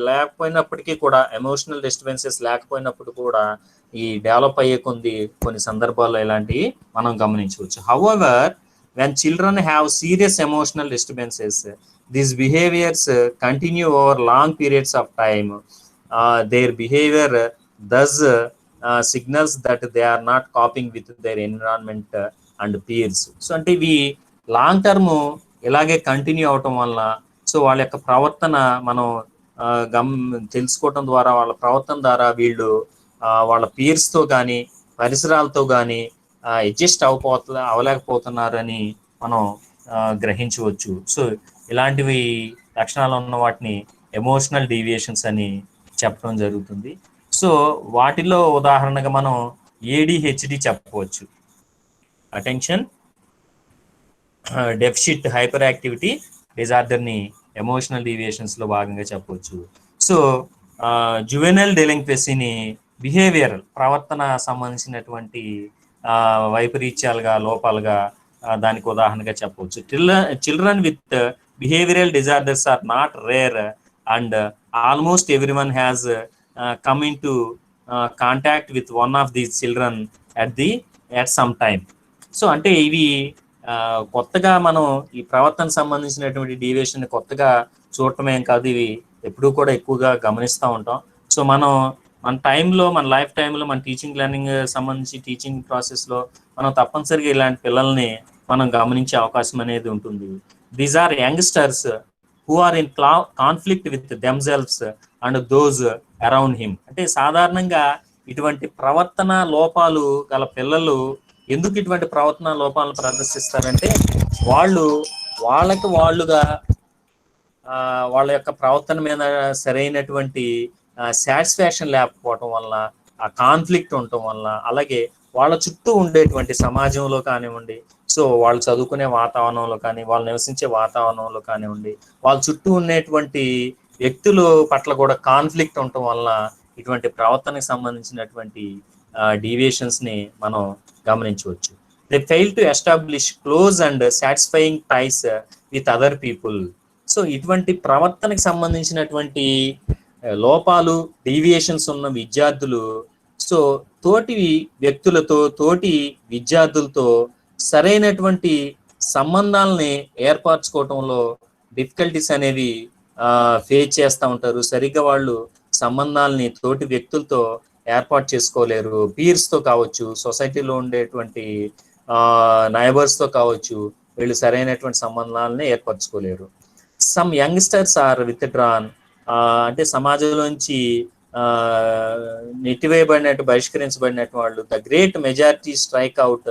లేకపోయినప్పటికీ కూడా, ఎమోషనల్ డిస్టర్బెన్సెస్ లేకపోయినప్పుడు కూడా ఈ డెవలప్ అయ్యే కొన్ని సందర్భాల్లో ఇలాంటివి మనం గమనించవచ్చు. However, when children have serious emotional disturbances, these behaviors continue over long periods of time. Their behavior thus signals that they are not coping with their environment and peers. So అంటే ఇవి long term ఇలాగే continue అవటం వల్ల, so వాళ్ళ యొక్క ప్రవర్తన మనం తెలుసుకోవటం ద్వారా, వాళ్ళ ప్రవర్తన ద్వారా వీళ్ళు వాళ్ళ పీర్స్తో కానీ, పరిసరాలతో కానీ అడ్జస్ట్ అవ్వలేకపోతున్నారని మనం గ్రహించవచ్చు. సో ఇలాంటివి లక్షణాలు ఉన్న వాటిని ఎమోషనల్ డీవియేషన్స్ అని చెప్పడం జరుగుతుంది. సో వాటిలో ఉదాహరణగా మనం ఏడిహెచ్డి చెప్పవచ్చు, అటెన్షన్ డెఫిసిట్ హైపర్ యాక్టివిటీ డిజార్డర్ని ఎమోషనల్ డీవియేషన్స్లో భాగంగా చెప్పవచ్చు. సో జువెనైల్ డెలింక్వెసీని బిహేవియరల్, ప్రవర్తన సంబంధించినటువంటి వైపరీత్యాలుగా, లోపాలుగా దానికి ఉదాహరణగా చెప్పవచ్చు. Children with behavioural disorders are not rare and almost everyone has come into contact with one of these children at some time. So అంటే ఇవి కొత్తగా మనం ఈ ప్రవర్తన సంబంధించినటువంటి డీవియేషన్ కొత్తగా చూడటమేం కాదు, ఇవి ఎప్పుడూ కూడా ఎక్కువగా గమనిస్తూ ఉంటాం. సో మన లైఫ్ టైంలో మన టీచింగ్ లెర్నింగ్ సంబంధించి టీచింగ్ ప్రాసెస్లో మనం తప్పనిసరిగా ఇలాంటి పిల్లల్ని మనం గమనించే అవకాశం అనేది ఉంటుంది. These are youngsters who are in conflict with themselves and those around him. అంటే సాధారణంగా ఇటువంటి ప్రవర్తన లోపాలు గల పిల్లలు ఎందుకు ఇటువంటి ప్రవర్తన లోపాలను ప్రదర్శిస్తారంటే వాళ్ళకి వాళ్ళుగా వాళ్ళ యొక్క ప్రవర్తన మీద సరైనటువంటి సాటిస్ఫాక్షన్ లేకపోవటం వల్ల, ఆ కాన్ఫ్లిక్ట్ ఉండటం వల్ల, అలాగే వాళ్ళ చుట్టూ ఉండేటువంటి సమాజంలో కానివ్వండి, సో వాళ్ళు చదువుకునే వాతావరణంలో కానీ, వాళ్ళు నివసించే వాతావరణంలో కానివ్వండి, వాళ్ళ చుట్టూ ఉండేటువంటి వ్యక్తుల పట్ల కూడా కాన్ఫ్లిక్ట్ ఉండటం వల్ల ఇటువంటి ప్రవర్తనకు సంబంధించినటువంటి డీవియేషన్స్ ని మనం గమనించవచ్చు. They fail to establish close and satisfying ties with other people. So ఇటువంటి ప్రవర్తనకు సంబంధించినటువంటి లోపాలు, డీవియేషన్స్ ఉన్న విద్యార్థులు సో తోటి వ్యక్తులతో, తోటి విద్యార్థులతో సరైనటువంటి సంబంధాలని ఏర్పరచుకోవటంలో డిఫికల్టీస్ అనేవి ఫేస్ చేస్తూ ఉంటారు. సరిగ్గా వాళ్ళు సంబంధాలని తోటి వ్యక్తులతో ఏర్పాటు చేసుకోలేరు. పీర్స్తో కావచ్చు, సొసైటీలో ఉండేటువంటి నైబర్స్తో కావచ్చు, వీళ్ళు సరైనటువంటి సంబంధాలని ఏర్పరచుకోలేరు. సమ్ యంగ్స్టర్స్ ఆర్ విత్డ్రాన్, అంటే సమాజంలోంచి నెట్టివేయబడినట్టు, బహిష్కరించబడినట్టు వాళ్ళు. The great majority strike out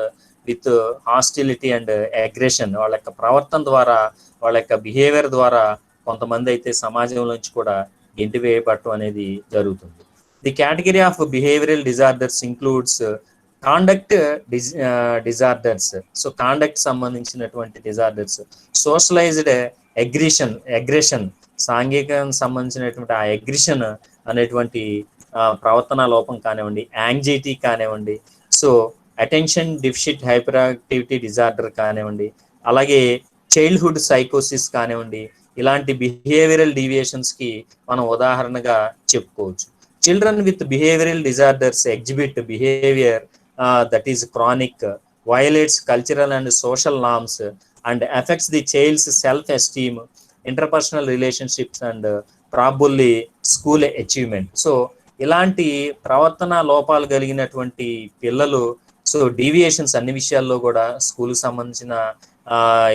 with hostility and aggression. వాళ్ళ యొక్క ప్రవర్తన ద్వారా, వాళ్ళ యొక్క బిహేవియర్ ద్వారా కొంతమంది అయితే సమాజంలోంచి కూడా గెంటివేయబడటం అనేది జరుగుతుంది. The category of behavioural disorders includes conduct disorders. So conduct సంబంధించినటువంటి డిజార్డర్స్, సోషలైజ్డ్ అగ్రెషన్, సాంఘికానికి సంబంధించినటువంటి ఆ అగ్రెషన్ అనేటువంటి ప్రవర్తన లోపం కానివ్వండి, యాంగ్జైటీ కానివ్వండి, so attention deficit hyper activity disorder కానివ్వండి, అలాగే చైల్డ్హుడ్ సైకోసిస్ కానివ్వండి, ఇలాంటి బిహేవియరల్ డీవియేషన్స్ కి మనం ఉదాహరణగా చెప్పుకోవచ్చు. Children with behavioural disorders exhibit behaviour that is chronic, violates cultural and social norms and affects the child's self-esteem, interpersonal relationships and probably school achievement. So ఇలాంటి ప్రవర్తన లోపాలు కలిగినటువంటి పిల్లలు సో డీవియేషన్స్ అన్ని విషయాల్లో కూడా, స్కూల్కి సంబంధించిన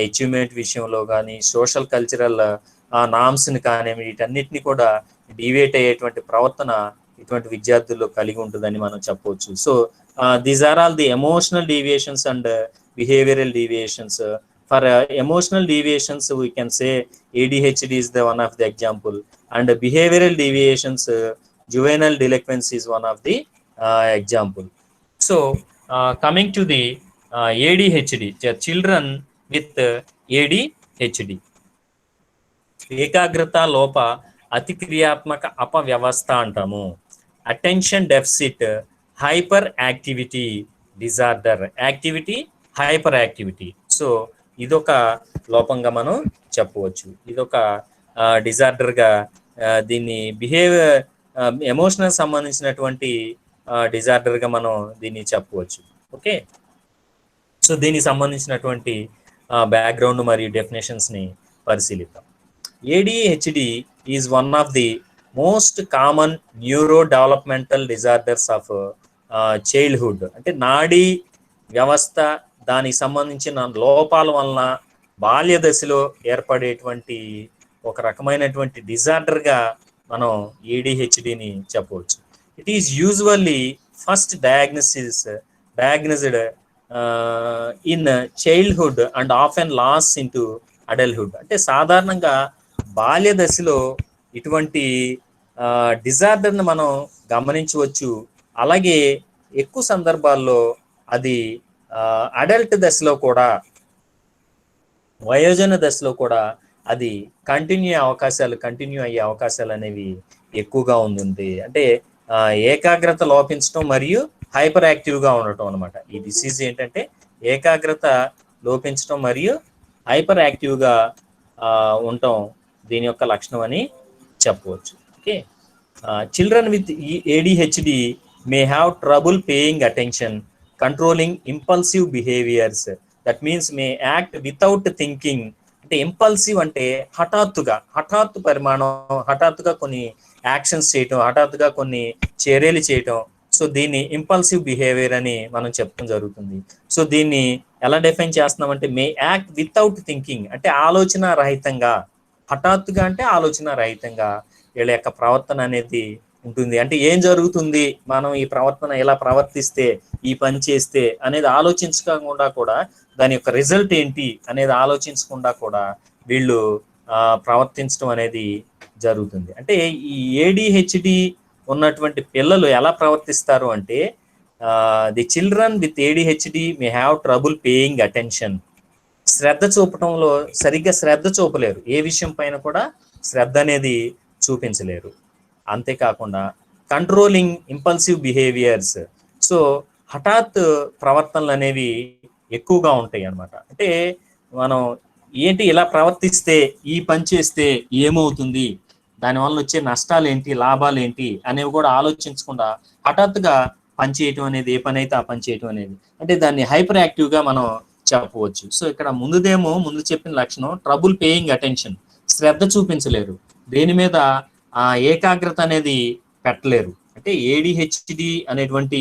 అచీవ్మెంట్ విషయంలో కానీ, సోషల్ కల్చరల్ నామ్స్ని కానీ, వీటన్నిటిని కూడా డీవియేట్ అయ్యేటువంటి ప్రవర్తన ఇటువంటి విద్యార్థుల్లో కలిగి ఉంటుందని మనం చెప్పవచ్చు. So these are all the emotional deviations and behavioral deviations. For emotional deviations we can say ADHD is the one of the example, and behavioral deviations juvenile delinquency is one of the example. So coming to the ADHD, children with ADHD, ఏకాగ్రత లోప అతిక్రియాత్మక అపవ్యవస్థ అంటాము. Attention deficit hyper activity disorder, activity hyper activity. So ఇదొక లోపంగా మనం చెప్పవచ్చు, ఇదొక డిజార్డర్గా దీన్ని emotional సంబంధించినటువంటి డిజార్డర్గా మనం దీన్ని చెప్పవచ్చు. ఓకే, సో దీనికి సంబంధించినటువంటి బ్యాక్గ్రౌండ్ మరియు డెఫినేషన్స్ని పరిశీలిద్దాం. ADHD is one of the most common neuro developmental disorders of childhood. అంటే నాడీ వ్యవస్థ దానికి సంబంధించిన లోపాల వలన బాల్య దశలో ఏర్పడేటువంటి ఒక రకమైనటువంటి డిజార్డర్గా మనం ADHDని చెప్పవచ్చు. It is usually first diagnosed in childhood and often lasts into adulthood. అంటే సాధారణంగా బాల్య దశలో ఇటువంటి డిజార్డర్ని మనం గమనించవచ్చు. అలాగే ఎక్కువ సందర్భాల్లో అది అడల్ట్ దశలో కూడా, వయోజన దశలో కూడా అది కంటిన్యూ అయ్యే అవకాశాలు అనేవి ఎక్కువగా ఉంది. అంటే ఏకాగ్రత లోపించడం మరియు హైపర్ యాక్టివ్గా ఉండటం అనమాట. ఈ డిసీజ్ ఏంటంటే ఏకాగ్రత లోపించడం మరియు హైపర్ యాక్టివ్గా ఉండటం దీని యొక్క లక్షణం అని చెప్పవచ్చు. Okay, children with ADHD may have trouble paying attention, controlling impulsive behaviors, that means may act without thinking అంటే ఇంపల్సివ్ అంటే హఠాత్తు పరిమాణం, హఠాత్తుగా కొన్ని యాక్షన్స్ చేయటం, హఠాత్తుగా కొన్ని చర్యలు చేయటం. సో దీన్ని ఇంపల్సివ్ బిహేవియర్ అని మనం చెప్పడం జరుగుతుంది. సో దీన్ని ఎలా డిఫైన్ చేస్తున్నామంటే మే యాక్ట్ వితౌట్ థింకింగ్, అంటే ఆలోచన రహితంగా, హఠాత్తుగా అంటే ఆలోచన రహితంగా వీళ్ళ యొక్క ప్రవర్తన అనేది ఉంటుంది. అంటే ఏం జరుగుతుంది, మనం ఈ ప్రవర్తన ఎలా ప్రవర్తిస్తే, ఈ పని చేస్తే అనేది ఆలోచించకుండా కూడా, దాని యొక్క రిజల్ట్ ఏంటి అనేది ఆలోచించకుండా కూడా వీళ్ళు ప్రవర్తించడం అనేది జరుగుతుంది. అంటే ఈ ఏడిహెచ్డి ఉన్నటువంటి పిల్లలు ఎలా ప్రవర్తిస్తారు అంటే, the children with ADHD may have trouble paying attention. శ్రద్ధ చూపటంలో సరిగ్గా శ్రద్ధ చూపలేరు, ఏ విషయం పైన కూడా శ్రద్ధ అనేది చూపించలేరు. అంతేకాకుండా కంట్రోలింగ్ ఇంపల్సివ్ బిహేవియర్స్. సో హఠాత్ ప్రవర్తనలు అనేవి ఎక్కువగా ఉంటాయి అన్నమాట. అంటే మనం ఏంటి ఇలా ప్రవర్తిస్తే, ఈ పని చేస్తే ఏమవుతుంది, దానివల్ల వచ్చే నష్టాలు ఏంటి, లాభాలు ఏంటి అనేవి కూడా ఆలోచించకుండా హఠాత్తుగా పని చేయటం అనేది, ఏ పని అయితే ఆ పని చేయటం అనేది, అంటే దాన్ని హైపర్ యాక్టివ్గా మనం చెప్పవచ్చు. సో ఇక్కడ ముందు చెప్పిన లక్షణం ట్రబుల్ పేయింగ్ అటెన్షన్, శ్రద్ధ చూపించలేరు, దేని మీద ఏకాగ్రత అనేది పెట్టలేరు. అంటే ఏడిహెచ్డి అనేటువంటి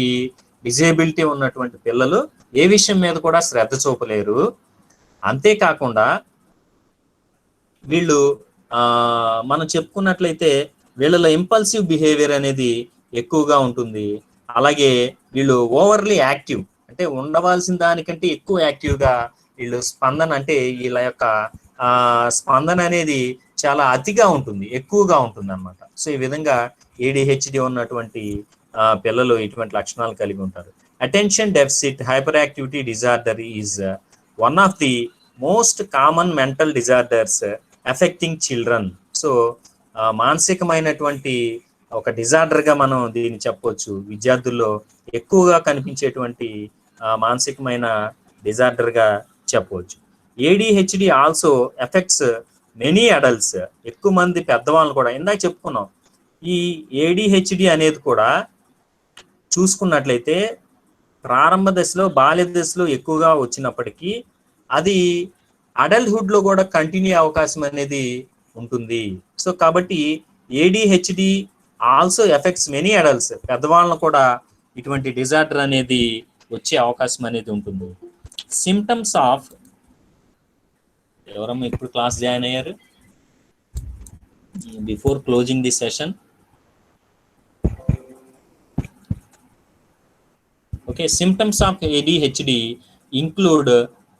డిజేబిలిటీ ఉన్నటువంటి పిల్లలు ఏ విషయం మీద కూడా శ్రద్ధ చూపలేరు. అంతేకాకుండా వీళ్ళు మనం చెప్పుకున్నట్లయితే వీళ్ళలో ఇంపల్సివ్ బిహేవియర్ అనేది ఎక్కువగా ఉంటుంది. అలాగే వీళ్ళు ఓవర్లీ యాక్టివ్, అంటే ఉండవలసిన దానికంటే ఎక్కువ యాక్టివ్గా వీళ్ళు స్పందన, అంటే వీళ్ళ యొక్క స్పందన అనేది చాలా అతిగా ఉంటుంది, ఎక్కువగా ఉంటుంది అన్నమాట. సో ఈ విధంగా ఏడిహెచ్డి ఉన్నటువంటి పిల్లలు ఇటువంటి లక్షణాలు కలిగి ఉంటారు. Attention deficit hyper activity disorder is one of the most common mental disorders effecting children. So మానసికమైనటువంటి ఒక డిజార్డర్గా మనం దీన్ని చెప్పవచ్చు. విద్యార్థుల్లో ఎక్కువగా కనిపించేటువంటి మానసికమైన డిజార్డర్గా చెప్పవచ్చు. ADHD also affects many adults, ఎక్కువ మంది పెద్దవాళ్ళని కూడా. ఇందాక చెప్పుకున్నాం, ఈ ఏడిహెచ్డి అనేది కూడా చూసుకున్నట్లయితే ప్రారంభ దశలో, బాల్య దశలో ఎక్కువగా వచ్చినప్పటికీ అది అడల్ట్హుడ్ లో కూడా కంటిన్యూ అవకాశం అనేది ఉంటుంది. సో కాబట్టి ADHD also affects many adults, పెద్దవాళ్ళను కూడా ఇటువంటి డిజార్డర్ అనేది వచ్చే అవకాశం అనేది ఉంటుంది. సిమ్టమ్స్ ఆఫ్, ఎవరమ్మా ఇప్పుడు క్లాస్ జాయిన్ అయ్యారు before closing the session? Okay, symptoms of ADHD include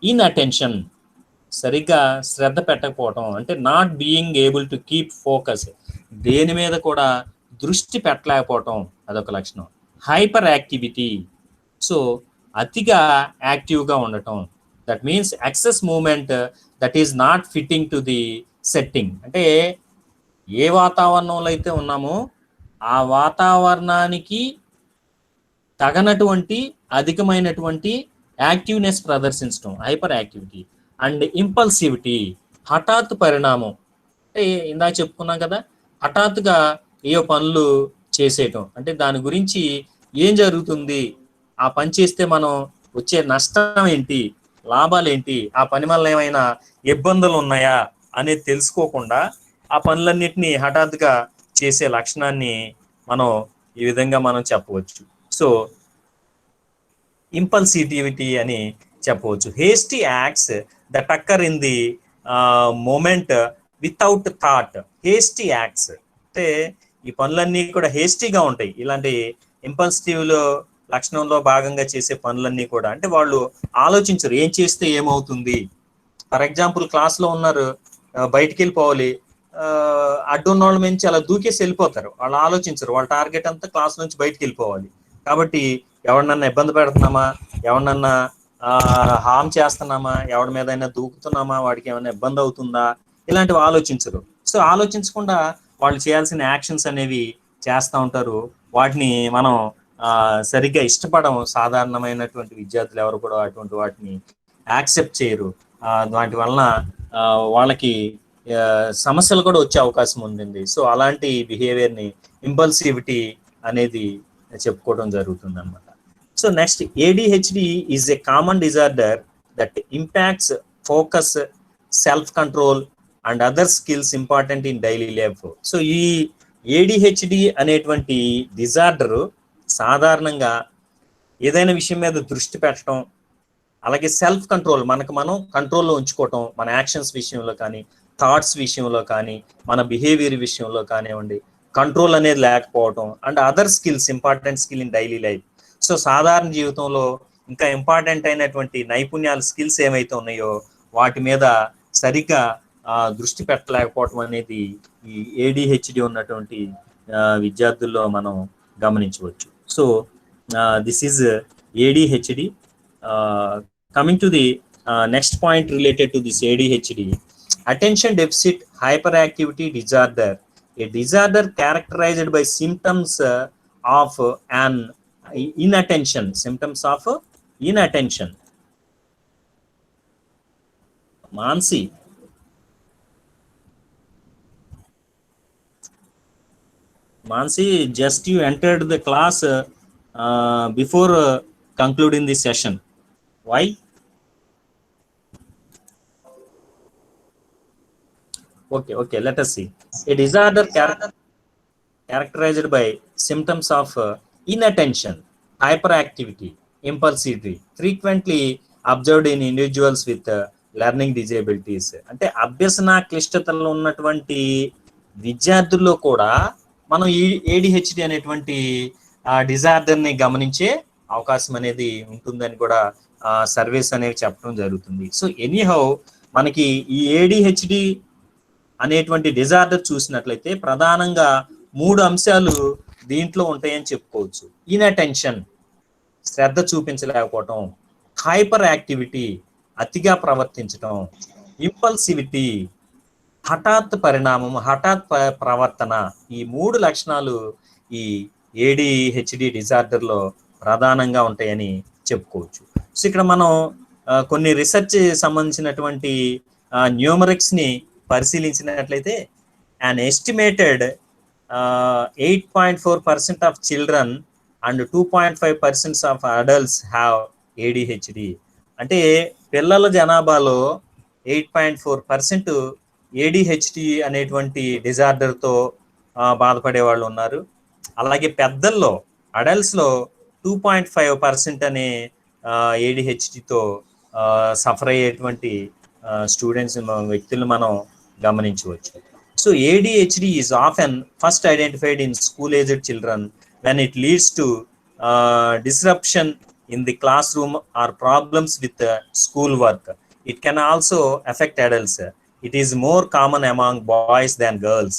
inattention, సరిగ్గా శ్రద్ధ పెట్టకపోవటం, అంటే not being able to keep focus, దేని మీద కూడా దృష్టి పెట్టలేకపోవటం అదొక లక్షణం. హైపర్ యాక్టివిటీ, సో అతిగా యాక్టివ్గా ఉండటం. That means excess movement that is not fitting to the setting, అంటే ఏ వాతావరణంలో అయితే ఉన్నామో ఆ వాతావరణానికి తగనటువంటి అధికమైనటువంటి యాక్టివ్నెస్ ప్రదర్శించడం, హైపర్ యాక్టివిటీ. అండ్ ఇంపల్సివిటీ, హఠాత్ పరిణామం, అంటే ఇందాక చెప్పుకున్నాం కదా, హఠాత్తుగా ఏ పనులు చేసేయటం, అంటే దాని గురించి ఏం జరుగుతుంది, ఆ పని చేస్తే మనం వచ్చే నష్టం ఏంటి, లాభాలు ఏంటి, ఆ పని వల్ల ఏమైనా ఇబ్బందులు ఉన్నాయా అనేది తెలుసుకోకుండా ఆ పనులన్నిటినీ హఠాత్తుగా చేసే లక్షణాన్ని మనం ఈ విధంగా మనం చెప్పవచ్చు. సో ఇంపల్సిటివిటీ అని చెప్పవచ్చు. Hasty acts that occur in the moment without thought. Hasty acts అంటే ఈ పనులన్నీ కూడా హేస్టీగా ఉంటాయి. ఇలాంటి ఇంపల్సిటివ్లో లక్షణంలో భాగంగా చేసే పనులన్నీ కూడా, అంటే వాళ్ళు ఆలోచించరు ఏం చేస్తే ఏమవుతుంది. ఫర్ ఎగ్జాంపుల్ క్లాస్లో ఉన్నారు, బయటికి వెళ్ళిపోవాలి, అడ్డున్న వాళ్ళ నుంచి అలా దూకేసి వెళ్ళిపోతారు. వాళ్ళు ఆలోచించరు, వాళ్ళ టార్గెట్ అంతా క్లాస్ నుంచి బయటికి వెళ్ళిపోవాలి. కాబట్టి ఎవరినన్నా ఇబ్బంది పెడుతున్నామా, ఎవరినన్నా హామ్ చేస్తున్నామా, ఎవరి మీద అయినా దూకుతున్నామా, వాడికి ఏమైనా ఇబ్బంది అవుతుందా, ఇలాంటివి ఆలోచించరు. సో ఆలోచించకుండా వాళ్ళు చేయాల్సిన యాక్షన్స్ అనేవి చేస్తూ ఉంటారు. వాటిని మనం సరిగ్గా ఇష్టపడము. సాధారణమైనటువంటి విద్యార్థులు ఎవరు కూడా అటువంటి వాటిని యాక్సెప్ట్ చేయరు. వాటి వలన వాళ్ళకి సమస్యలు కూడా వచ్చే అవకాశం ఉంటుంది. సో అలాంటి బిహేవియర్ని ఇంపల్సివిటీ అనేది చెప్పుకోవడం జరుగుతుంది అనమాట. So next, ADHD is a common disorder that impacts focus, self control and other skills important in daily life. So ఈ ఏడిహెచ్డి అనేటువంటి డిజార్డర్ సాధారణంగా ఏదైనా విషయం మీద దృష్టి పెట్టడం, అలాగే సెల్ఫ్ కంట్రోల్, మనకు మనం కంట్రోల్లో ఉంచుకోవటం, మన యాక్షన్స్ విషయంలో కానీ, థాట్స్ విషయంలో కానీ, మన బిహేవియర్ విషయంలో కానివ్వండి, కంట్రోల్ అనేది లేకపోవటం, and other skills important skill in daily life. So సాధారణ జీవితంలో ఇంకా ఇంపార్టెంట్ అయినటువంటి నైపుణ్యాలు, స్కిల్స్ ఏవైతే ఉన్నాయో వాటి మీద సరిగ్గా దృష్టి పెట్టలేకపోవటం అనేది ఈ ఏడిహెచ్డి ఉన్నటువంటి విద్యార్థుల్లో మనం గమనించవచ్చు. So this is ADHD. Coming to the next point related to this ADHD, attention deficit hyperactivity disorder, a disorder characterized by symptoms of an inattention, symptoms of inattention. Mansi, just you entered the class before concluding this session. Why? Okay, let us see. A disorder characterized by symptoms of inattention, hyperactivity, impulsivity, frequently observed in individuals with learning disabilities. అంటే అభ్యసన క్లిష్టతల్లో ఉన్నటువంటి విద్యార్థుల్లో కూడా మనం ఈ ADHD అనేటువంటి డిజార్డర్ని గమనించే అవకాశం అనేది ఉంటుందని కూడా సర్వేస్ అనేవి చెప్పడం జరుగుతుంది. సో ఎనీహౌ మనకి ఈ ADHD అనేటువంటి డిజార్డర్ చూసినట్లయితే ప్రధానంగా 3 అంశాలు దీంట్లో ఉంటాయని చెప్పుకోవచ్చు. ఇన్అటెన్షన్, శ్రద్ధ చూపించలేకపోవటం, హైపర్ యాక్టివిటీ, అతిగా ప్రవర్తించటం, ఇంపల్సివిటీ, హఠాత్ పరిణామం, హఠాత్ ప్రవర్తన, ఈ 3 లక్షణాలు ఈ ADHD డిజార్డర్లో ప్రధానంగా ఉంటాయని చెప్పుకోవచ్చు. సో ఇక్కడ మనం కొన్ని రీసెర్చ్ సంబంధించినటువంటి న్యూమరిక్స్ ని పరిశీలించినట్లయితే an estimated 8.4% of children and 2.5% of adults have ADHD. అంటే పిల్లల జనాభాలో 8.4% ADHD అనేటువంటి డిజార్డర్తో బాధపడే వాళ్ళు ఉన్నారు. అలాగే పెద్దల్లో, అడల్ట్స్లో 2.5% అనే ADHDతో సఫర్ అయ్యేటువంటి స్టూడెంట్స్, వ్యక్తులు మనం గమనించవచ్చు. So ADHD is often first identified in school-aged children when it leads to disruption in the classroom or problems with school work. It can also affect adults. It is more common among boys than girls.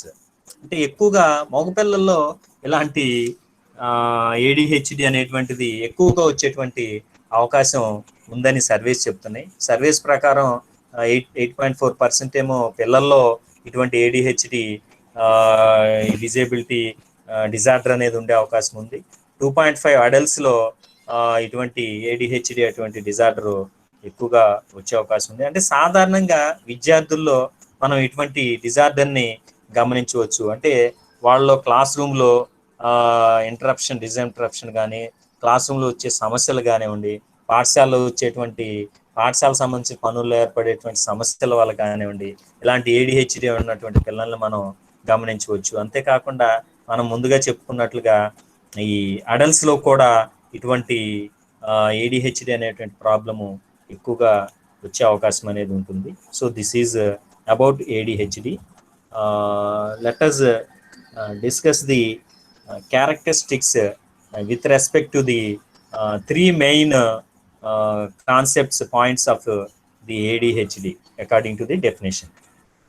అంటే ఎక్కువగా మగపిల్లల్లో ఇలాంటి ADHD అనేటువంటిది ఎక్కువగా వచ్చేటువంటి అవకాశం ఉందని surveys చెప్తున్నాయి. Surveys ప్రకారం 8.4% ఏమో పిల్లల్లో ఇటువంటి ADHD డిజేబిలిటీ డిజార్డర్ అనేది ఉండే అవకాశం ఉంది. 2.5 అడల్ట్స్లో ఇటువంటి ADHD అటువంటి డిజార్డర్ ఎక్కువగా వచ్చే అవకాశం ఉంది. అంటే సాధారణంగా విద్యార్థుల్లో మనం ఇటువంటి డిజార్డర్ని గమనించవచ్చు. అంటే వాళ్ళలో క్లాస్ రూమ్లో ఇంటరప్షన్, డిజఇంటరప్షన్ కానీ, క్లాస్ రూమ్లో వచ్చే సమస్యలు కానివ్వండి, పాఠశాలలో వచ్చేటువంటి పాఠశాలకు సంబంధించిన పనుల్లో ఏర్పడేటువంటి సమస్యల వల్ల కానివ్వండి, ఇలాంటి ADHD ఉన్నటువంటి పిల్లల్ని మనం గమనించవచ్చు. అంతేకాకుండా మనం ముందుగా చెప్పుకున్నట్లుగా ఈ అడల్ట్స్లో కూడా ఇటువంటి ADHD అనేటువంటి ప్రాబ్లము ఎక్కువగా వచ్చే అవకాశం అనేది ఉంటుంది. So this is about ADHD. Let us discuss the characteristics with respect to the 3 main concepts, points of the ADHD according to the definition.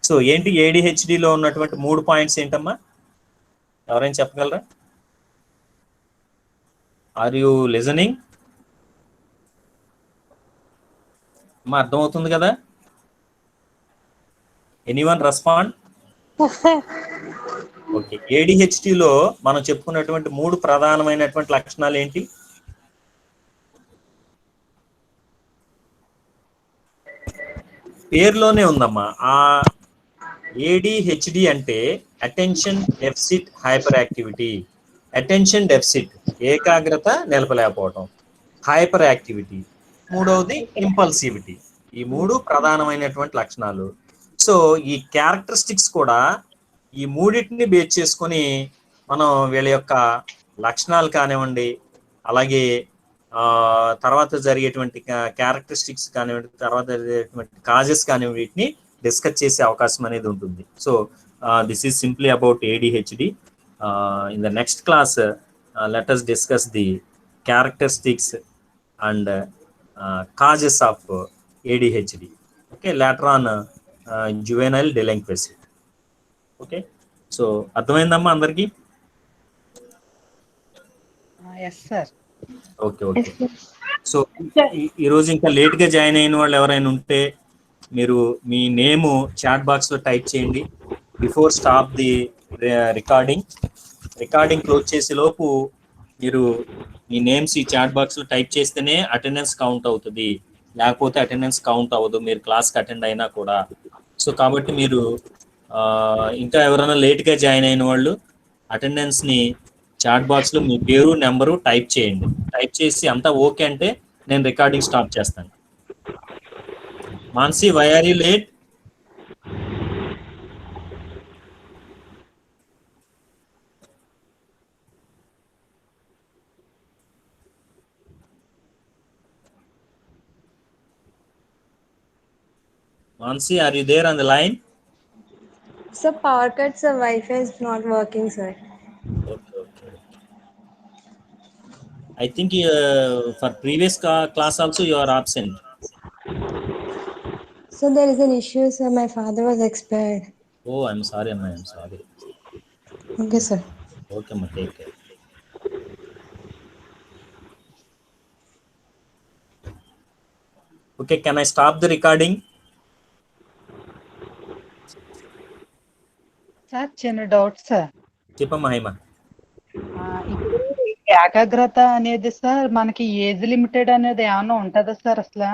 So ఏంటి ADHDలో ఉన్నటువంటి 3 పాయింట్స్ ఏంటమ్మా? ఎవరైనా చెప్పగలరా? Are you listening? అమ్మా అర్థమవుతుంది కదా? Anyone respond? ఓకే. ADHDలో మనం చెప్పుకున్నటువంటి 3 ప్రధానమైనటువంటి లక్షణాలు ఏంటి? పేరులోనే ఉందమ్మా. ఆ ADHD అంటే attention deficit hyper activity. Attention deficit, ఏకాగ్రత నిలపలేకపోవటం. హైపర్ యాక్టివిటీ, మూడవది ఇంపల్సివిటీ, ఈ 3 ప్రధానమైనటువంటి లక్షణాలు. సో ఈ క్యారెక్టరిస్టిక్స్ కూడా ఈ మూడింటిని బేస్ చేసుకొని మనం వీళ్ళ యొక్క లక్షణాలు కానివ్వండి, అలాగే తర్వాత జరిగేటువంటి క్యారెక్టరిస్టిక్స్ కానివ్వండి, తర్వాత జరిగేటువంటి కాజెస్ కానివ్వండి, వీటిని డిస్కస్ చేసే అవకాశం అనేది ఉంటుంది. So this is simply about ADHD. In the next class let us discuss the characteristics and causes of ADHD. Okay, later on juvenile delinquency. Okay, so అర్థమైందమ్మా అందరికి? Yes sir. Okay okay. So ఈరోజు ఇంకా లేట్గా join అయిన వాళ్ళు ఎవరైనా ఉంటే మీరు మీ నేము చాట్ బాక్స్లో టైప్ చేయండి before stop the recording close చేసే లోపు మీరు మీ నేమ్స్ ఈ చాట్ బాక్స్లో టైప్ చేస్తేనే అటెండెన్స్ కౌంట్ అవుతుంది, లేకపోతే అటెండెన్స్ కౌంట్ అవ్వదు మీరు క్లాస్కి అటెండ్ అయినా కూడా. సో కాబట్టి మీరు ఇంకా ఎవరైనా లేట్గా జాయిన్ అయిన వాళ్ళు అటెండెన్స్ని చాట్ బాక్స్లో మీ పేరు నెంబరు టైప్ చేయండి. టైప్ చేసి అంతా ఓకే అంటే నేను రికార్డింగ్ స్టాప్ చేస్తాను. Mansi, why are you late? Mansi, are you there on the line? Sir, power cut, sir. Wi-Fi is not working, sir. Okay. I think for previous class also you are absent. So there is an issue, sir. My father was expired. Oh, I'm sorry, Amma. I'm sorry. Okay, sir. Okay, Amma. Take care. Okay, can I stop the recording? Sir చిన్న doubt sir. చెప్పమ్మా హేమ. ఇప్పుడు ఏకాగ్రత అనేది sir మనకి age limited అనేది ఏమైనా ఉంటుందా sir అసలు?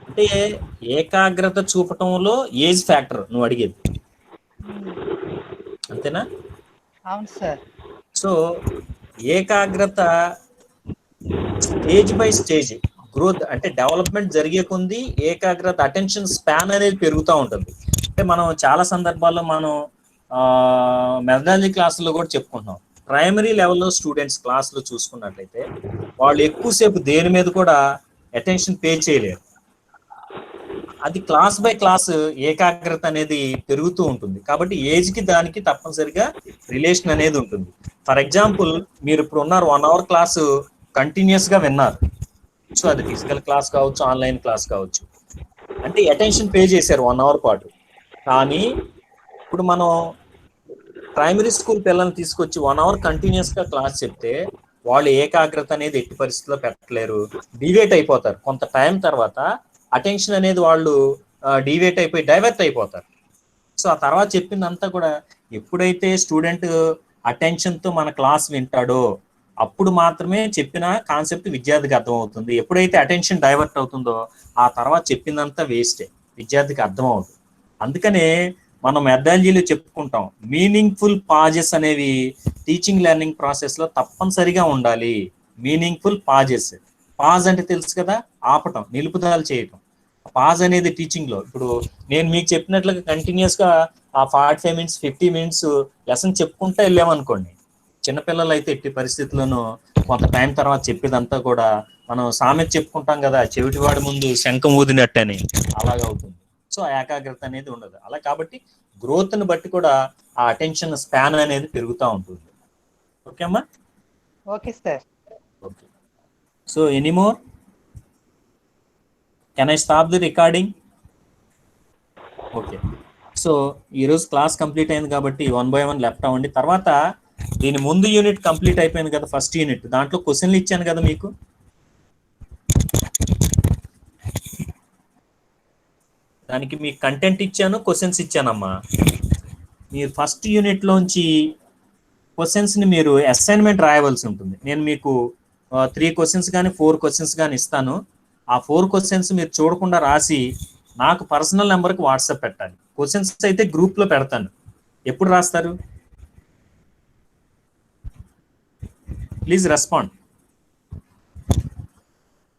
అంటే ఏకాగ్రత చూపటంలో ఏజ్ ఫ్యాక్టర్ నువ్వు అడిగేది అంతేనా? అవును సార్. సో ఏకాగ్రత స్టేజ్ బై స్టేజ్ గ్రోత్ అంటే డెవలప్మెంట్ జరిగే కొంది ఏకాగ్రత అటెన్షన్ స్పాన్ అనేది పెరుగుతూ ఉంటుంది. అంటే మనం చాలా సందర్భాల్లో మనం మెథడాలజీ క్లాసుల్లో కూడా చెప్పుకుంటున్నాం. ప్రైమరీ లెవెల్లో స్టూడెంట్స్ క్లాసులో చూసుకున్నట్లయితే వాళ్ళు ఎక్కువసేపు దేని మీద కూడా అటెన్షన్ పే చేయలేరు. అది క్లాస్ బై క్లాస్ ఏకాగ్రత అనేది పెరుగుతూ ఉంటుంది. కాబట్టి ఏజ్కి దానికి తప్పనిసరిగా రిలేషన్ అనేది ఉంటుంది. ఫర్ ఎగ్జాంపుల్ మీరు ఇప్పుడు ఉన్నారు 1 hour క్లాసు కంటిన్యూస్గా విన్నారు. సో అది ఫిజికల్ క్లాస్ కావచ్చు, ఆన్లైన్ క్లాస్ కావచ్చు, అంటే అటెన్షన్ పే చేశారు 1 hour పాటు. కానీ ఇప్పుడు మనం ప్రైమరీ స్కూల్ పిల్లల్ని తీసుకొచ్చి 1 hour కంటిన్యూస్గా క్లాస్ చెప్తే వాళ్ళు ఏకాగ్రత అనేది ఎట్టి పరిస్థితుల్లో పెట్టలేరు, డివేట్ అయిపోతారు. కొంత టైం తర్వాత అటెన్షన్ అనేది వాళ్ళు డివేట్ అయిపోయి డైవర్ట్ అయిపోతారు. సో ఆ తర్వాత చెప్పిందంతా కూడా ఎప్పుడైతే స్టూడెంట్ అటెన్షన్తో మన క్లాస్ వింటాడో అప్పుడు మాత్రమే చెప్పిన కాన్సెప్ట్ విద్యార్థికి అర్థమవుతుంది. ఎప్పుడైతే అటెన్షన్ డైవర్ట్ అవుతుందో ఆ తర్వాత చెప్పిందంతా వేస్టే, విద్యార్థికి అర్థం అవుతుంది. అందుకనే మనం మెథడాలజీలో చెప్పుకుంటాం మీనింగ్ఫుల్ పాజెస్ అనేవి టీచింగ్ లెర్నింగ్ ప్రాసెస్లో తప్పనిసరిగా ఉండాలి. Meaningful pauses. పాజ్ అంటే తెలుసు కదా, ఆపటం, నిలుపుదల చేయటం. పాజ్ అనేది టీచింగ్లో ఇప్పుడు నేను మీకు చెప్పినట్లుగా కంటిన్యూస్గా ఆ 45 minutes 50 minutes లెసన్ చెప్పుకుంటా వెళ్ళామనుకోండి, చిన్నపిల్లలు అయితే ఎట్టి పరిస్థితుల్లోనూ కొంత టైం తర్వాత చెప్పేదంతా కూడా మనం సామెత చెప్పుకుంటాం కదా, చెవిటివాడి ముందు శంఖం ఊదినట్టు అని, అలాగవుతుంది. సో ఏకాగ్రత అనేది ఉండదు. అలా కాబట్టి గ్రోత్ని బట్టి కూడా ఆ అటెన్షన్ స్పాన్ అనేది పెరుగుతూ ఉంటుంది. ఓకే అమ్మా? Okay sir. Okay. So anymore? Can I stop the recording? Okay. So ఈరోజు క్లాస్ కంప్లీట్ అయింది కాబట్టి 1 by 1 లెఫ్ట్ అవ్వండి. తర్వాత దీని ముందు యూనిట్ కంప్లీట్ అయిపోయింది కదా, ఫస్ట్ యూనిట్, దాంట్లో క్వశ్చన్లు ఇచ్చాను కదా మీకు. దానికి మీకు కంటెంట్ ఇచ్చాను, క్వశ్చన్స్ ఇచ్చానమ్మా. మీరు ఫస్ట్ యూనిట్లోంచి క్వశ్చన్స్ని మీరు అసైన్మెంట్ రాయవలసి ఉంటుంది. నేను మీకు 3 questions కానీ 4 questions కానీ ఇస్తాను. ఆ 4 questions మీరు చూడకుండా రాసి నాకు పర్సనల్ నెంబర్కి వాట్సాప్ పెట్టాలి. క్వశ్చన్స్ అయితే గ్రూప్లో పెడతాను. ఎప్పుడు రాస్తారు? Please respond.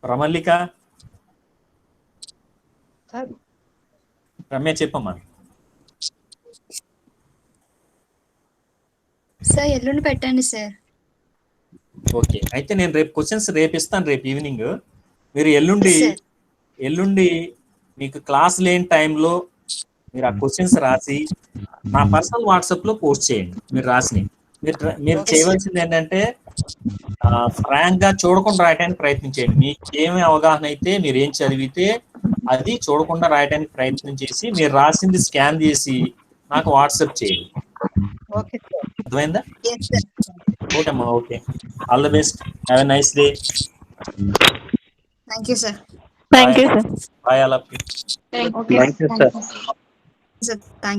Pramallika, sir Ramya చెప్పమ్మా. సార్ ఎల్లుండి పెట్టండి సార్. ఓకే, అయితే నేను రేపు క్వశ్చన్స్ రేపు ఇస్తాను, రేపు ఈవినింగ్. మీరు Sir. ఎల్లుండి మీకు క్లాస్ లేని టైంలో మీరు ఆ క్వశ్చన్స్ రాసి నా పర్సనల్ వాట్సాప్ లో పోస్ట్ చేయండి. మీరు రాసి మీరు Okay, చేయవలసింది ఏంటంటే ఫ్రాంక్ గా చూడకుండా రాయడానికి ప్రయత్నించండి. మీకు ఏమి అవగాహన అయితే మీరు ఏం చదివితే అది చూడకుండా రాయడానికి ప్రయత్నం చేసి మీరు రాసింది స్కాన్ చేసి నాకు వాట్సాప్ చేయండి. Okay sir. అర్థమైందా? Yes, sir. ఓకే అమ్మా, okay. All the best, have a nice day. Thank you, sir. Thank you, sir. Bye all of you. Okay. Thank you, sir. Sir, thank